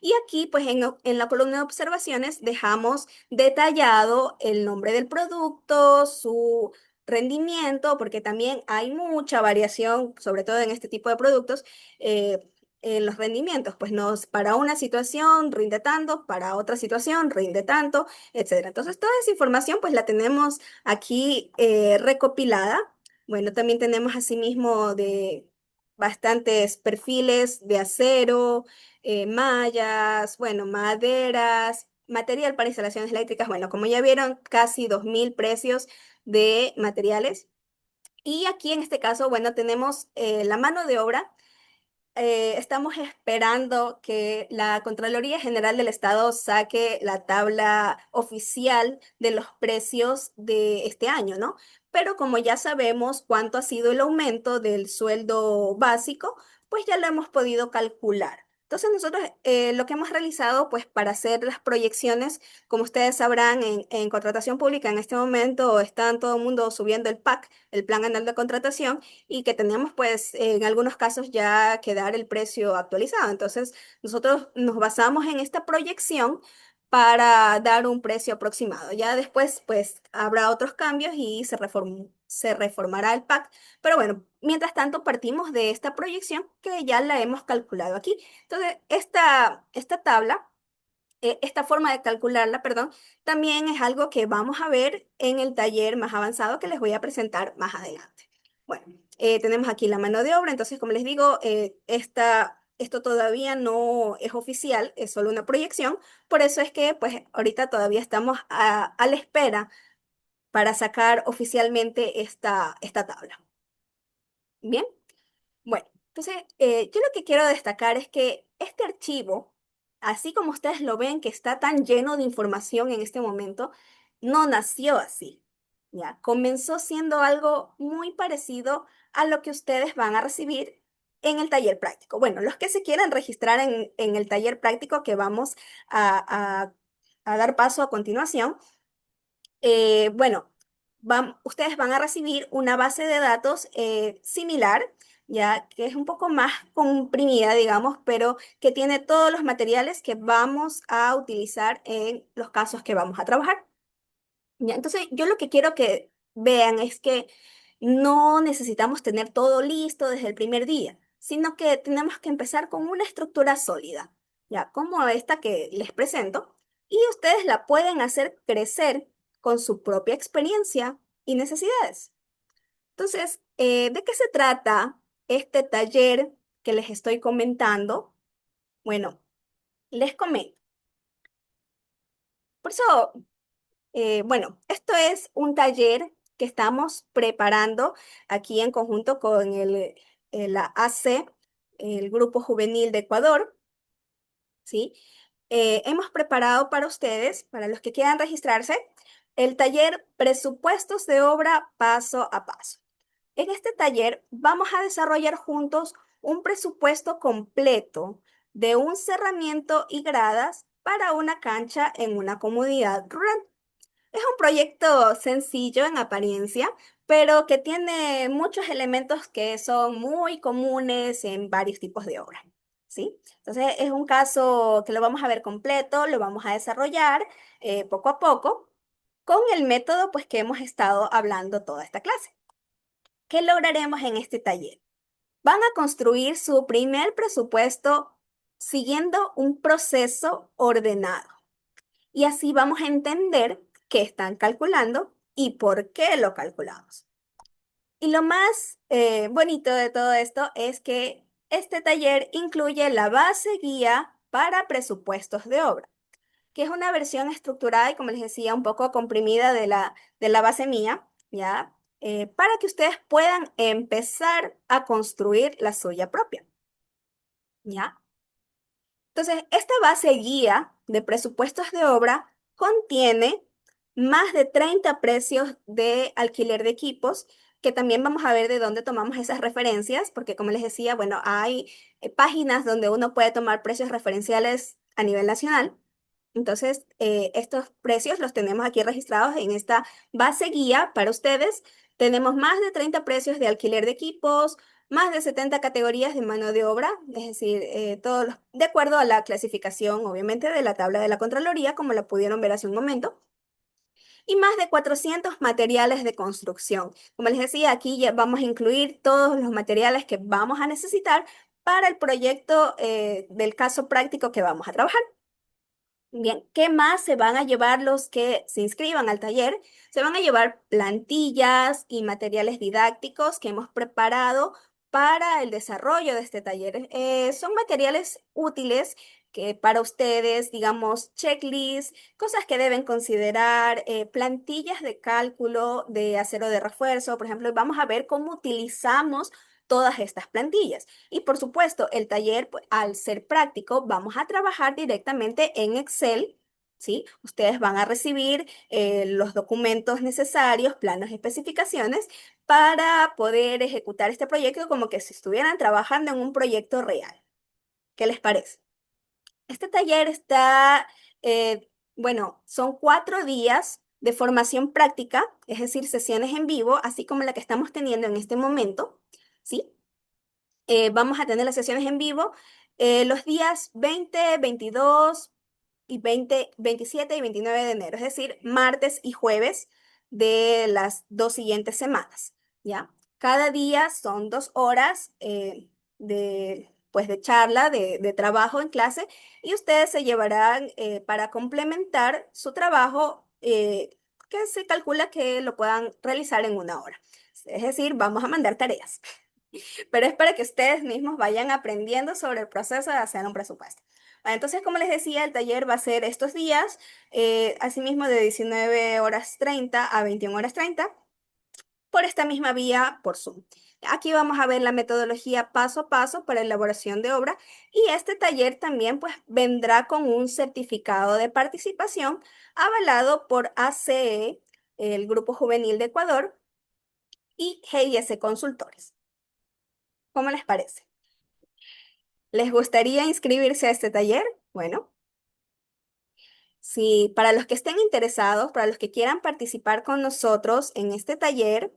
y aquí, pues en la columna de observaciones dejamos detallado el nombre del producto, su rendimiento, porque también hay mucha variación, sobre todo en este tipo de productos, en los rendimientos. Pues nos, para una situación rinde tanto, para otra situación rinde tanto, etcétera. Entonces, toda esa información pues la tenemos aquí recopilada. Bueno, también tenemos asimismo de bastantes perfiles de acero, mallas, bueno, maderas, material para instalaciones eléctricas. Bueno, como ya vieron, casi 2.000 precios de materiales. Y aquí en este caso, bueno, tenemos la mano de obra. Estamos esperando que la Contraloría General del Estado saque la tabla oficial de los precios de este año, ¿no? Pero como ya sabemos cuánto ha sido el aumento del sueldo básico, pues ya lo hemos podido calcular. Entonces nosotros lo que hemos realizado, pues para hacer las proyecciones, como ustedes sabrán, en contratación pública en este momento están todo el mundo subiendo el PAC, el Plan Anual de Contratación, y que teníamos pues en algunos casos ya que dar el precio actualizado. Entonces, nosotros nos basamos en esta proyección para dar un precio aproximado. Ya después pues habrá otros cambios y se reformará el PAC. Pero bueno, mientras tanto partimos de esta proyección que ya la hemos calculado aquí. Entonces, esta tabla, esta forma de calcularla, perdón, también es algo que vamos a ver en el taller más avanzado que les voy a presentar más adelante. Bueno, tenemos aquí la mano de obra, entonces como les digo, esto todavía no es oficial, es solo una proyección, por eso es que pues ahorita todavía estamos a la espera para sacar oficialmente esta tabla. Bien. Bueno, entonces yo lo que quiero destacar es que este archivo, así como ustedes lo ven que está tan lleno de información en este momento, no nació así, ¿ya? Comenzó siendo algo muy parecido a lo que ustedes van a recibir en el taller práctico. Bueno, los que se quieran registrar en el taller práctico que vamos a, a a dar paso a continuación, bueno, ustedes van a recibir una base de datos similar, ya que es un poco más comprimida, digamos, pero que tiene todos los materiales que vamos a utilizar en los casos que vamos a trabajar. ¿Ya? Entonces, yo lo que quiero que vean es que no necesitamos tener todo listo desde el primer día, sino que tenemos que empezar con una estructura sólida, ya como esta que les presento, y ustedes la pueden hacer crecer con su propia experiencia y necesidades. Entonces, ¿de qué se trata este taller que les estoy comentando? Bueno, les comento. Por eso bueno, esto es un taller que estamos preparando aquí en conjunto con la AC, el Grupo Juvenil de Ecuador, ¿sí? Hemos preparado para ustedes, para los que quieran registrarse, el taller Presupuestos de Obra Paso a Paso. En este taller vamos a desarrollar juntos un presupuesto completo de un cerramiento y gradas para una cancha en una comunidad rural. Es un proyecto sencillo en apariencia, pero que tiene muchos elementos que son muy comunes en varios tipos de obra, ¿sí? Entonces, es un caso que lo vamos a ver completo, lo vamos a desarrollar poco a poco con el método pues, que hemos estado hablando toda esta clase. ¿Qué lograremos en este taller? Van a construir su primer presupuesto siguiendo un proceso ordenado. Y así vamos a entender qué están calculando y por qué lo calculamos. Y lo más bonito de todo esto es que este taller incluye la base guía para presupuestos de obra, que es una versión estructurada y, como les decía, un poco comprimida de la base mía, ¿ya? Para que ustedes puedan empezar a construir la suya propia, ¿ya? Entonces, esta base guía de presupuestos de obra contiene más de 30 precios de alquiler de equipos, que también vamos a ver de dónde tomamos esas referencias, porque como les decía, bueno, hay páginas donde uno puede tomar precios referenciales a nivel nacional. Entonces, estos precios los tenemos aquí registrados en esta base guía para ustedes. Tenemos más de 30 precios de alquiler de equipos, más de 70 categorías de mano de obra, es decir, de acuerdo a la clasificación, obviamente, de la tabla de la Contraloría, como la pudieron ver hace un momento, y más de 400 materiales de construcción. Como les decía, aquí ya vamos a incluir todos los materiales que vamos a necesitar para el proyecto del caso práctico que vamos a trabajar. Bien, ¿qué más se van a llevar los que se inscriban al taller? Se van a llevar plantillas y materiales didácticos que hemos preparado para el desarrollo de este taller. Son materiales útiles que para ustedes, digamos, checklists, cosas que deben considerar, plantillas de cálculo de acero de refuerzo, por ejemplo, vamos a ver cómo utilizamos todas estas plantillas. Y por supuesto, el taller, pues, al ser práctico, vamos a trabajar directamente en Excel, ¿sí? Ustedes van a recibir los documentos necesarios, planos y especificaciones para poder ejecutar este proyecto como que si estuvieran trabajando en un proyecto real. ¿Qué les parece? Este taller está, bueno, son 4 días de formación práctica, es decir, sesiones en vivo, así como la que estamos teniendo en este momento, ¿sí? Vamos a tener las sesiones en vivo los días 20, 22 y 20, 27 y 29 de enero, es decir, martes y jueves de las 2 siguientes semanas, ¿ya? Cada día son 2 horas pues, de charla, de trabajo en clase, y ustedes se llevarán para complementar su trabajo, que se calcula que lo puedan realizar en 1 hora. Es decir, vamos a mandar tareas, pero es para que ustedes mismos vayan aprendiendo sobre el proceso de hacer un presupuesto. Bueno, entonces, como les decía, el taller va a ser estos días, asimismo de 19:30 a 21:30, por esta misma vía, por Zoom. Aquí vamos a ver la metodología paso a paso para elaboración de obra, y este taller también pues vendrá con un certificado de participación avalado por ACE, el Grupo Juvenil de Ecuador, y GIS Consultores. ¿Cómo les parece? ¿Les gustaría inscribirse a este taller? Bueno, si para los que estén interesados, para los que quieran participar con nosotros en este taller,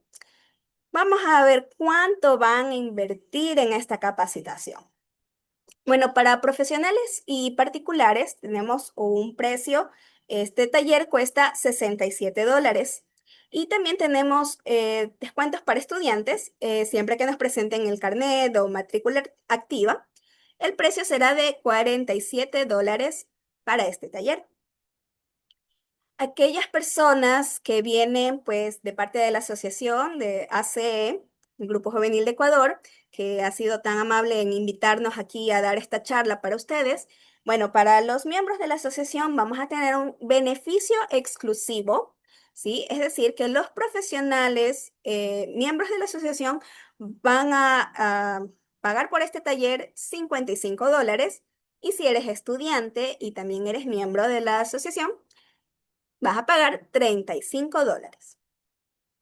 vamos a ver cuánto van a invertir en esta capacitación. Bueno, para profesionales y particulares tenemos un precio. Este taller cuesta $67. Y también tenemos descuentos para estudiantes, siempre que nos presenten el carnet o matrícula activa. El precio será de $47 para este taller. Aquellas personas que vienen pues de parte de la asociación de ACE, el Grupo Juvenil de Ecuador, que ha sido tan amable en invitarnos aquí a dar esta charla para ustedes. Bueno, para los miembros de la asociación vamos a tener un beneficio exclusivo, ¿sí? Es decir, que los profesionales, miembros de la asociación, van a pagar por este taller $55. Y si eres estudiante y también eres miembro de la asociación, vas a pagar $35.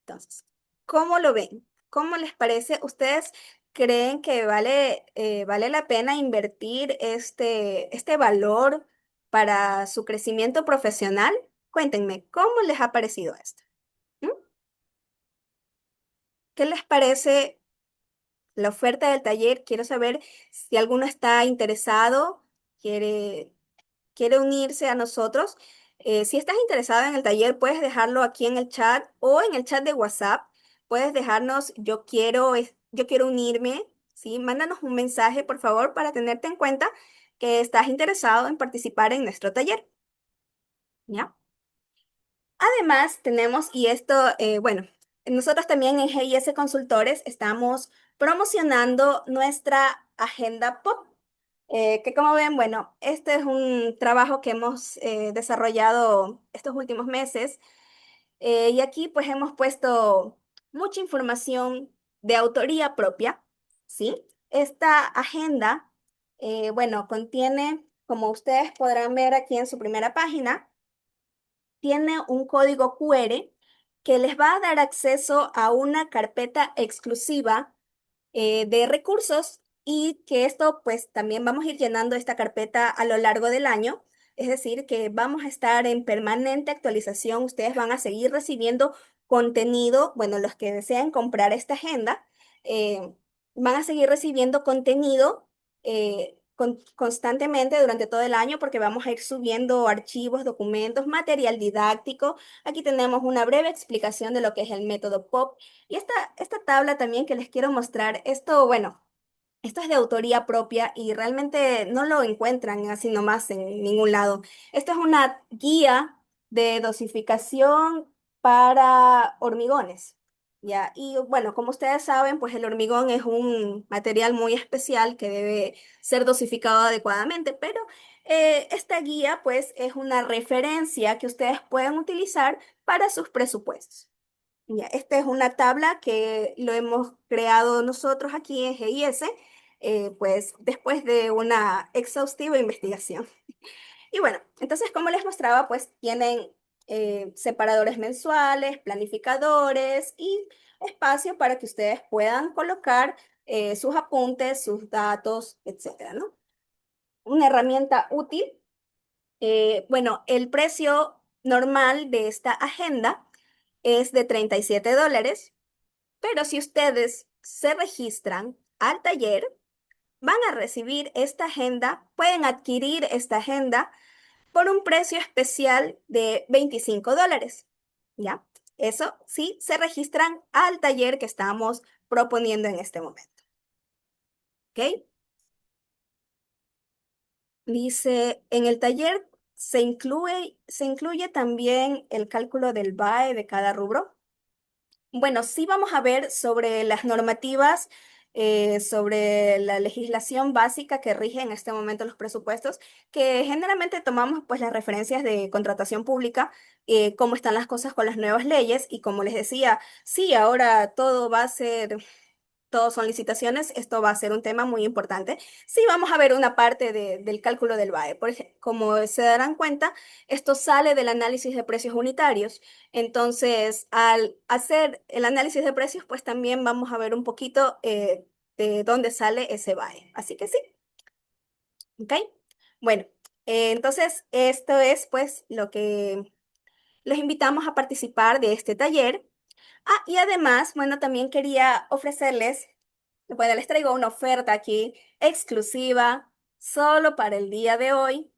Entonces, ¿cómo lo ven? ¿Cómo les parece? ¿Ustedes creen que vale la pena invertir este valor para su crecimiento profesional? Cuéntenme, ¿cómo les ha parecido esto? ¿Mm? ¿Qué les parece la oferta del taller? Quiero saber si alguno está interesado, quiere quiere unirse a nosotros. Si estás interesado en el taller, puedes dejarlo aquí en el chat o en el chat de WhatsApp. Puedes dejarnos, yo quiero unirme, ¿sí? Mándanos un mensaje, por favor, para tenerte en cuenta que estás interesado en participar en nuestro taller, ¿ya? Además, tenemos, y esto, bueno, nosotros también en GIS Consultores estamos promocionando nuestra agenda POP, que como ven, bueno, este es un trabajo que hemos desarrollado estos últimos meses, y aquí pues hemos puesto mucha información de autoría propia, ¿sí? Esta agenda, bueno, contiene como ustedes podrán ver aquí en su primera página, tiene un código QR que les va a dar acceso a una carpeta exclusiva de recursos y que esto pues también vamos a ir llenando esta carpeta a lo largo del año. Es decir, que vamos a estar en permanente actualización. Ustedes van a seguir recibiendo contenido, bueno, los que deseen comprar esta agenda, eh, van a seguir recibiendo contenido constantemente durante todo el año porque vamos a ir subiendo archivos, documentos, material didáctico. Aquí tenemos una breve explicación de lo que es el método POP y esta tabla también que les quiero mostrar, esto, bueno, esto es de autoría propia y realmente no lo encuentran así nomás en ningún lado. Esto es una guía de dosificación para hormigones. ¿Ya? Y bueno, como ustedes saben, pues el hormigón es un material muy especial que debe ser dosificado adecuadamente, pero esta guía pues es una referencia que ustedes pueden utilizar para sus presupuestos. Ya, esta es una tabla que lo hemos creado nosotros aquí en GIS, pues después de una exhaustiva investigación. Y bueno, entonces como les mostraba, pues tienen separadores mensuales, planificadores y espacio para que ustedes puedan colocar sus apuntes, sus datos, etcétera, ¿no? Una herramienta útil. Bueno, el precio normal de esta agenda es de $37. Pero si ustedes se registran al taller, van a recibir esta agenda, pueden adquirir esta agenda por un precio especial de $25. ¿Ya? Eso sí, se registran al taller que estamos proponiendo en este momento. ¿Ok? Dice, en el taller se incluye también el cálculo del BAE de cada rubro. Bueno, sí vamos a ver sobre las normativas, sobre la legislación básica que rige en este momento los presupuestos, que generalmente tomamos pues las referencias de contratación pública, cómo están las cosas con las nuevas leyes y como les decía, sí, ahora todo va a ser todos son licitaciones, esto va a ser un tema muy importante. Sí, vamos a ver una parte del cálculo del BAE. Como se darán cuenta, esto sale del análisis de precios unitarios. Entonces, al hacer el análisis de precios, pues también vamos a ver un poquito de dónde sale ese BAE. Así que sí, ¿ok? Bueno, entonces esto es pues lo que los invitamos a participar de este taller. Ah, y además, bueno, también quería ofrecerles, bueno, les traigo una oferta aquí exclusiva solo para el día de hoy,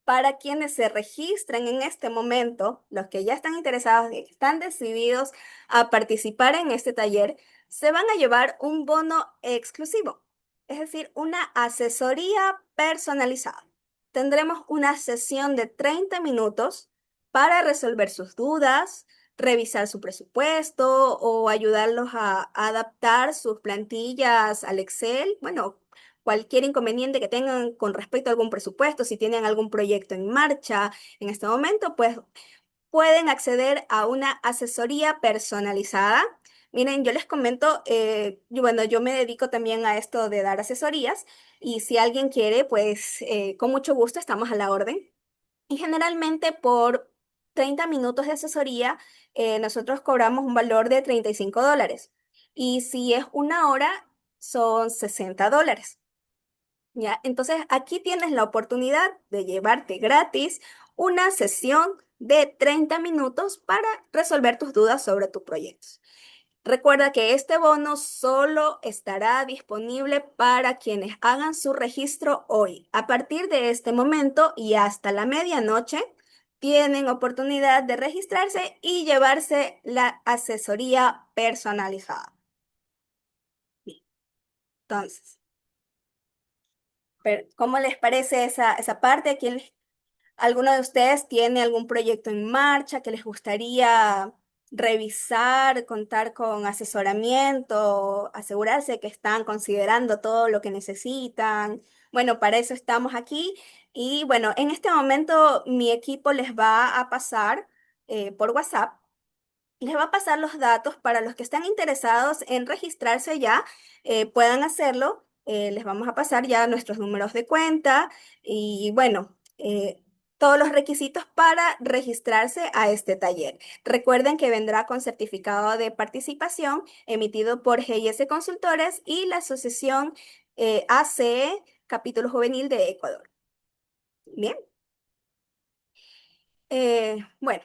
para quienes se registren en este momento, los que ya están interesados y están decididos a participar en este taller, se van a llevar un bono exclusivo, es decir, una asesoría personalizada. Tendremos una sesión de 30 minutos para resolver sus dudas, revisar su presupuesto o ayudarlos a adaptar sus plantillas al Excel. Bueno, cualquier inconveniente que tengan con respecto a algún presupuesto, si tienen algún proyecto en marcha en este momento, pues pueden acceder a una asesoría personalizada. Miren, yo les comento, bueno, yo me dedico también a esto de dar asesorías y si alguien quiere, pues con mucho gusto estamos a la orden. Y generalmente por 30 minutos de asesoría, nosotros cobramos un valor de $35. Y si es una hora, son $60. ¿Ya? Entonces, aquí tienes la oportunidad de llevarte gratis una sesión de 30 minutos para resolver tus dudas sobre tus proyectos. Recuerda que este bono solo estará disponible para quienes hagan su registro hoy. A partir de este momento y hasta la medianoche, tienen oportunidad de registrarse y llevarse la asesoría personalizada. Bien, entonces, ¿cómo les parece esa parte? ¿Alguno de ustedes tiene algún proyecto en marcha que les gustaría revisar, contar con asesoramiento, asegurarse que están considerando todo lo que necesitan? Bueno, para eso estamos aquí. Y bueno, en este momento mi equipo les va a pasar por WhatsApp. Les va a pasar los datos para los que están interesados en registrarse ya, puedan hacerlo. Les vamos a pasar ya nuestros números de cuenta y bueno, todos los requisitos para registrarse a este taller. Recuerden que vendrá con certificado de participación emitido por GIS Consultores y la Asociación ACE Capítulo Juvenil de Ecuador. Bien, bueno,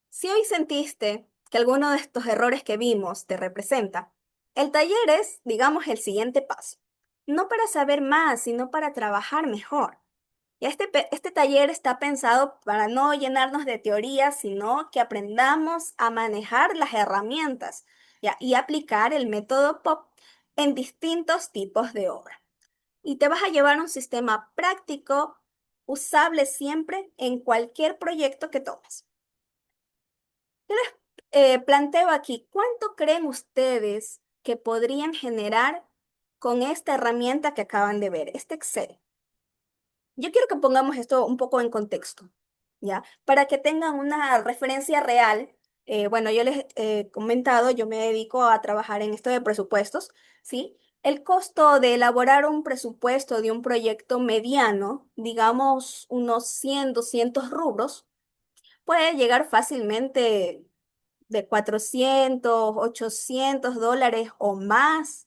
si hoy sentiste que alguno de estos errores que vimos te representa, el taller es, digamos, el siguiente paso. No para saber más, sino para trabajar mejor. Y este taller está pensado para no llenarnos de teorías, sino que aprendamos a manejar las herramientas, ¿ya? Y aplicar el método POP en distintos tipos de obra. Y te vas a llevar un sistema práctico, usable siempre en cualquier proyecto que tomes. Yo les planteo aquí, ¿cuánto creen ustedes que podrían generar con esta herramienta que acaban de ver, este Excel? Yo quiero que pongamos esto un poco en contexto, ¿ya? Para que tengan una referencia real. Bueno, yo les he comentado, yo me dedico a trabajar en esto de presupuestos, ¿sí? El costo de elaborar un presupuesto de un proyecto mediano, digamos unos 100, 200 rubros, puede llegar fácilmente de 400, $800 o más,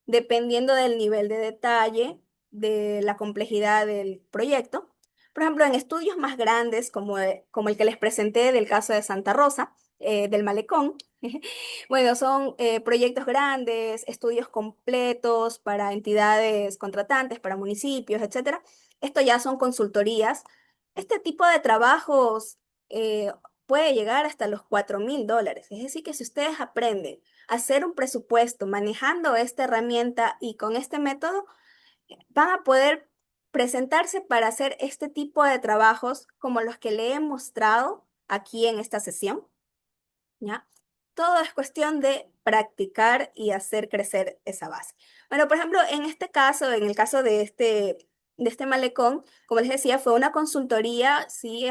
dependiendo del nivel de detalle, de la complejidad del proyecto. Por ejemplo, en estudios más grandes, como el que les presenté del caso de Santa Rosa, del Malecón, bueno, son proyectos grandes, estudios completos para entidades contratantes, para municipios, etcétera. Esto ya son consultorías. Este tipo de trabajos eh, puede llegar hasta los $4,000. Es decir, que si ustedes aprenden a hacer un presupuesto manejando esta herramienta y con este método, van a poder presentarse para hacer este tipo de trabajos como los que le he mostrado aquí en esta sesión, ¿ya? Todo es cuestión de practicar y hacer crecer esa base. Bueno, por ejemplo, en este caso, en el caso de este malecón, como les decía, fue una consultoría, sí,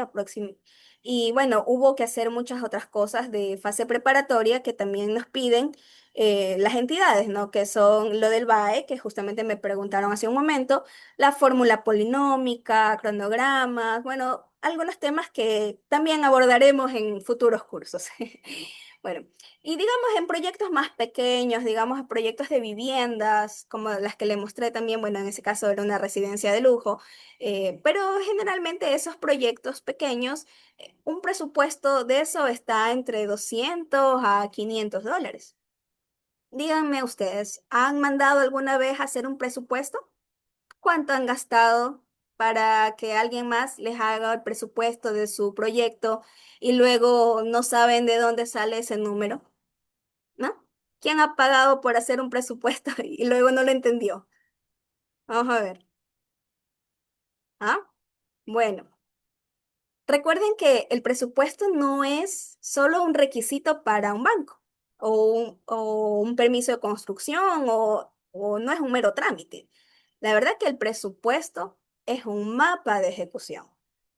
y bueno, hubo que hacer muchas otras cosas de fase preparatoria que también nos piden las entidades, ¿no? Que son lo del BAE, que justamente me preguntaron hace un momento, la fórmula polinómica, cronogramas, bueno, algunos temas que también abordaremos en futuros cursos. Bueno, y digamos en proyectos más pequeños, digamos en proyectos de viviendas, como las que le mostré también, bueno, en ese caso era una residencia de lujo, pero generalmente esos proyectos pequeños, un presupuesto de eso está entre 200 a $500. Díganme ustedes, ¿han mandado alguna vez a hacer un presupuesto? ¿Cuánto han gastado para que alguien más les haga el presupuesto de su proyecto y luego no saben de dónde sale ese número? ¿No? ¿Quién ha pagado por hacer un presupuesto y luego no lo entendió? Vamos a ver. ¿Ah? Bueno, recuerden que el presupuesto no es solo un requisito para un banco o un permiso de construcción o no es un mero trámite. La verdad que el presupuesto es un mapa de ejecución.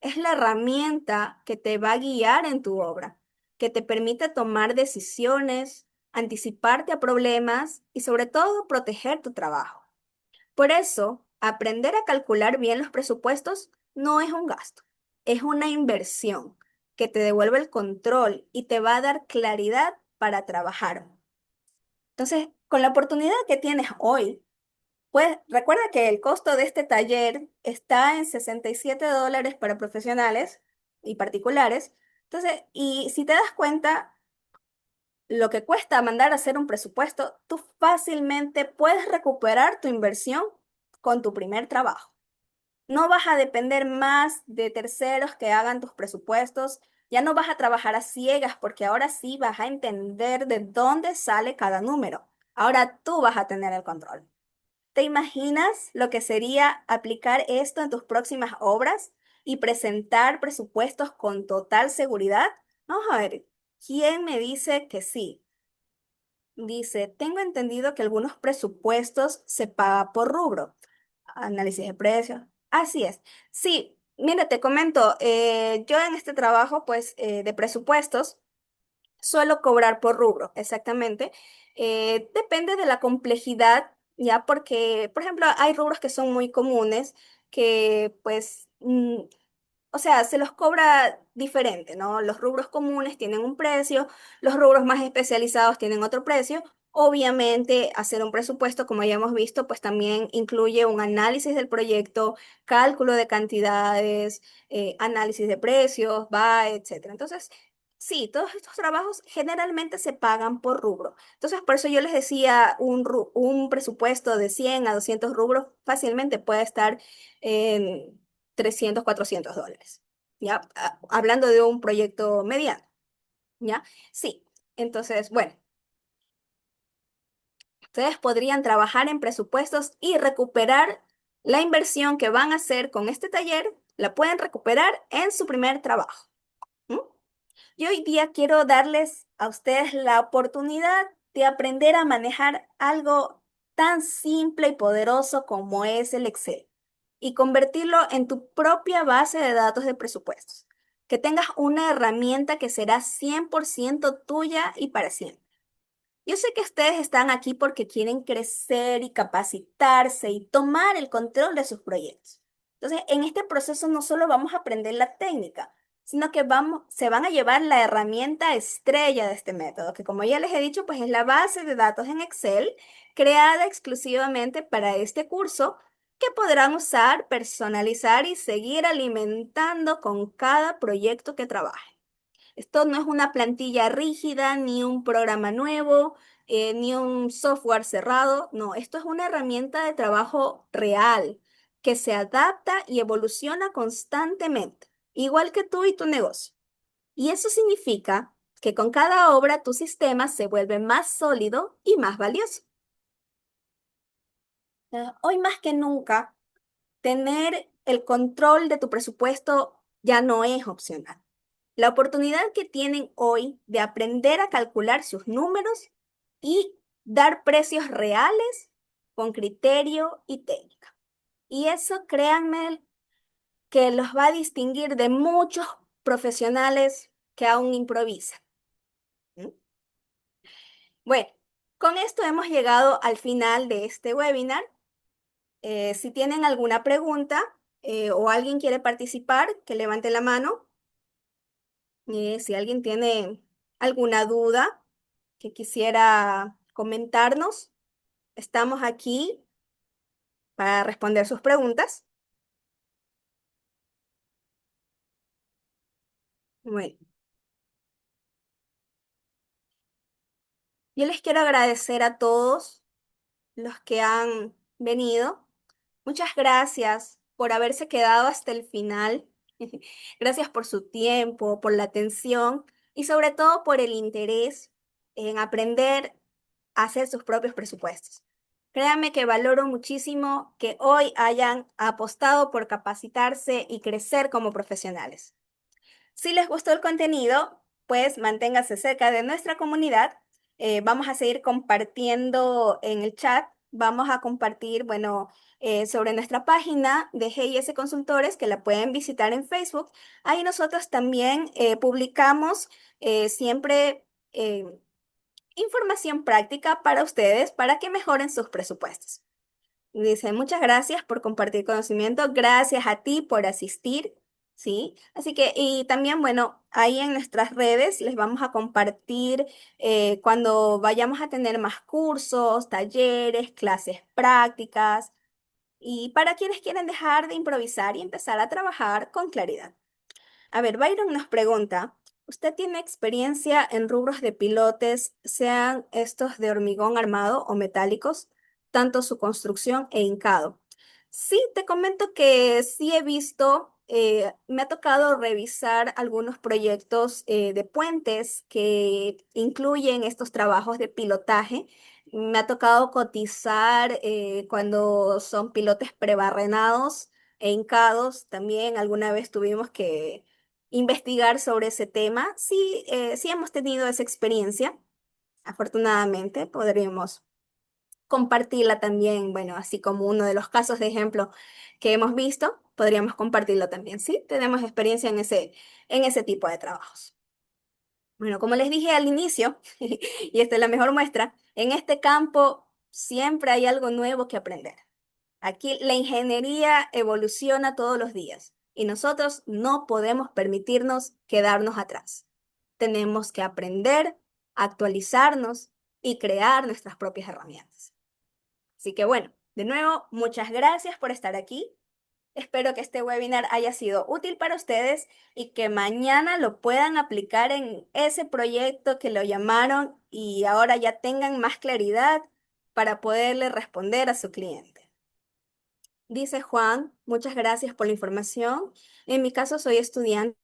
Es la herramienta que te va a guiar en tu obra, que te permite tomar decisiones, anticiparte a problemas y sobre todo proteger tu trabajo. Por eso, aprender a calcular bien los presupuestos no es un gasto, es una inversión que te devuelve el control y te va a dar claridad para trabajar. Entonces, con la oportunidad que tienes hoy, pues recuerda que el costo de este taller está en $67 para profesionales y particulares. Entonces, y si te das cuenta, lo que cuesta mandar a hacer un presupuesto, tú fácilmente puedes recuperar tu inversión con tu primer trabajo. No vas a depender más de terceros que hagan tus presupuestos. Ya no vas a trabajar a ciegas porque ahora sí vas a entender de dónde sale cada número. Ahora tú vas a tener el control. ¿Te imaginas lo que sería aplicar esto en tus próximas obras y presentar presupuestos con total seguridad? Vamos a ver, ¿quién me dice que sí? Dice, tengo entendido que algunos presupuestos se paga por rubro. Análisis de precios. Así es. Sí, mira, te comento, yo en este trabajo, pues, de presupuestos, suelo cobrar por rubro, exactamente. Depende de la complejidad. ya porque, por ejemplo, hay rubros que son muy comunes que pues o sea, se los cobra diferente, ¿no? Los rubros comunes tienen un precio, los rubros más especializados tienen otro precio. Obviamente, hacer un presupuesto, como ya hemos visto, pues también incluye un análisis del proyecto, cálculo de cantidades, análisis de precios, va, etcétera. Entonces, sí, todos estos trabajos generalmente se pagan por rubro. Entonces, por eso yo les decía, un presupuesto de 100 a 200 rubros fácilmente puede estar en 300 $400, ¿ya? Hablando de un proyecto mediano, ¿ya? Sí. Entonces, bueno, ustedes podrían trabajar en presupuestos y recuperar la inversión que van a hacer con este taller, la pueden recuperar en su primer trabajo. ¿M? Y hoy día quiero darles a ustedes la oportunidad de aprender a manejar algo tan simple y poderoso como es el Excel y convertirlo en tu propia base de datos de presupuestos. Que tengas una herramienta que será 100% tuya y para siempre. Yo sé que ustedes están aquí porque quieren crecer y capacitarse y tomar el control de sus proyectos. Entonces, en este proceso no solo vamos a aprender la técnica, sino que se van a llevar la herramienta estrella de este método, que como ya les he dicho, pues es la base de datos en Excel creada exclusivamente para este curso que podrán usar, personalizar y seguir alimentando con cada proyecto que trabajen. Esto no es una plantilla rígida, ni un programa nuevo, ni un software cerrado. No, esto es una herramienta de trabajo real que se adapta y evoluciona constantemente, igual que tú y tu negocio. Y eso significa que con cada obra tu sistema se vuelve más sólido y más valioso. Hoy más que nunca, tener el control de tu presupuesto ya no es opcional. La oportunidad que tienen hoy de aprender a calcular sus números y dar precios reales con criterio y técnica. Y eso, créanme, que los va a distinguir de muchos profesionales que aún improvisan. ¿Mm? Bueno, con esto hemos llegado al final de este webinar. Si tienen alguna pregunta o alguien quiere participar, que levante la mano. Si alguien tiene alguna duda que quisiera comentarnos, estamos aquí para responder sus preguntas. Bueno, yo les quiero agradecer a todos los que han venido. Muchas gracias por haberse quedado hasta el final. Gracias por su tiempo, por la atención y sobre todo por el interés en aprender a hacer sus propios presupuestos. Créanme que valoro muchísimo que hoy hayan apostado por capacitarse y crecer como profesionales. Si les gustó el contenido, pues manténgase cerca de nuestra comunidad. Vamos a seguir compartiendo en el chat. Vamos a compartir, bueno, sobre nuestra página de GIS Consultores, que la pueden visitar en Facebook. Ahí nosotros también publicamos siempre información práctica para ustedes para que mejoren sus presupuestos. Dice, muchas gracias por compartir conocimiento, gracias a ti por asistir, ¿sí? Así que, y también, bueno, ahí en nuestras redes les vamos a compartir cuando vayamos a tener más cursos, talleres, clases prácticas, y para quienes quieren dejar de improvisar y empezar a trabajar con claridad. A ver, Byron nos pregunta, ¿usted tiene experiencia en rubros de pilotes, sean estos de hormigón armado o metálicos, tanto su construcción e hincado? Sí, te comento que sí he visto, me ha tocado revisar algunos proyectos de puentes que incluyen estos trabajos de pilotaje. Me ha tocado cotizar cuando son pilotes prebarrenados e hincados. También alguna vez tuvimos que investigar sobre ese tema. Sí, sí hemos tenido esa experiencia. Afortunadamente, podríamos compartirla también, bueno, así como uno de los casos de ejemplo que hemos visto, podríamos compartirlo también. Sí, tenemos experiencia en ese tipo de trabajos. Bueno, como les dije al inicio, y esta es la mejor muestra, en este campo Siempre hay algo nuevo que aprender. Aquí la ingeniería evoluciona todos los días y nosotros no podemos permitirnos quedarnos atrás. Tenemos que aprender, actualizarnos y crear nuestras propias herramientas. Así que bueno, de nuevo, muchas gracias por estar aquí. Espero que este webinar haya sido útil para ustedes y que mañana lo puedan aplicar en ese proyecto que lo llamaron y ahora ya tengan más claridad para poderle responder a su cliente. Dice Juan, muchas gracias por la información. En mi caso soy estudiante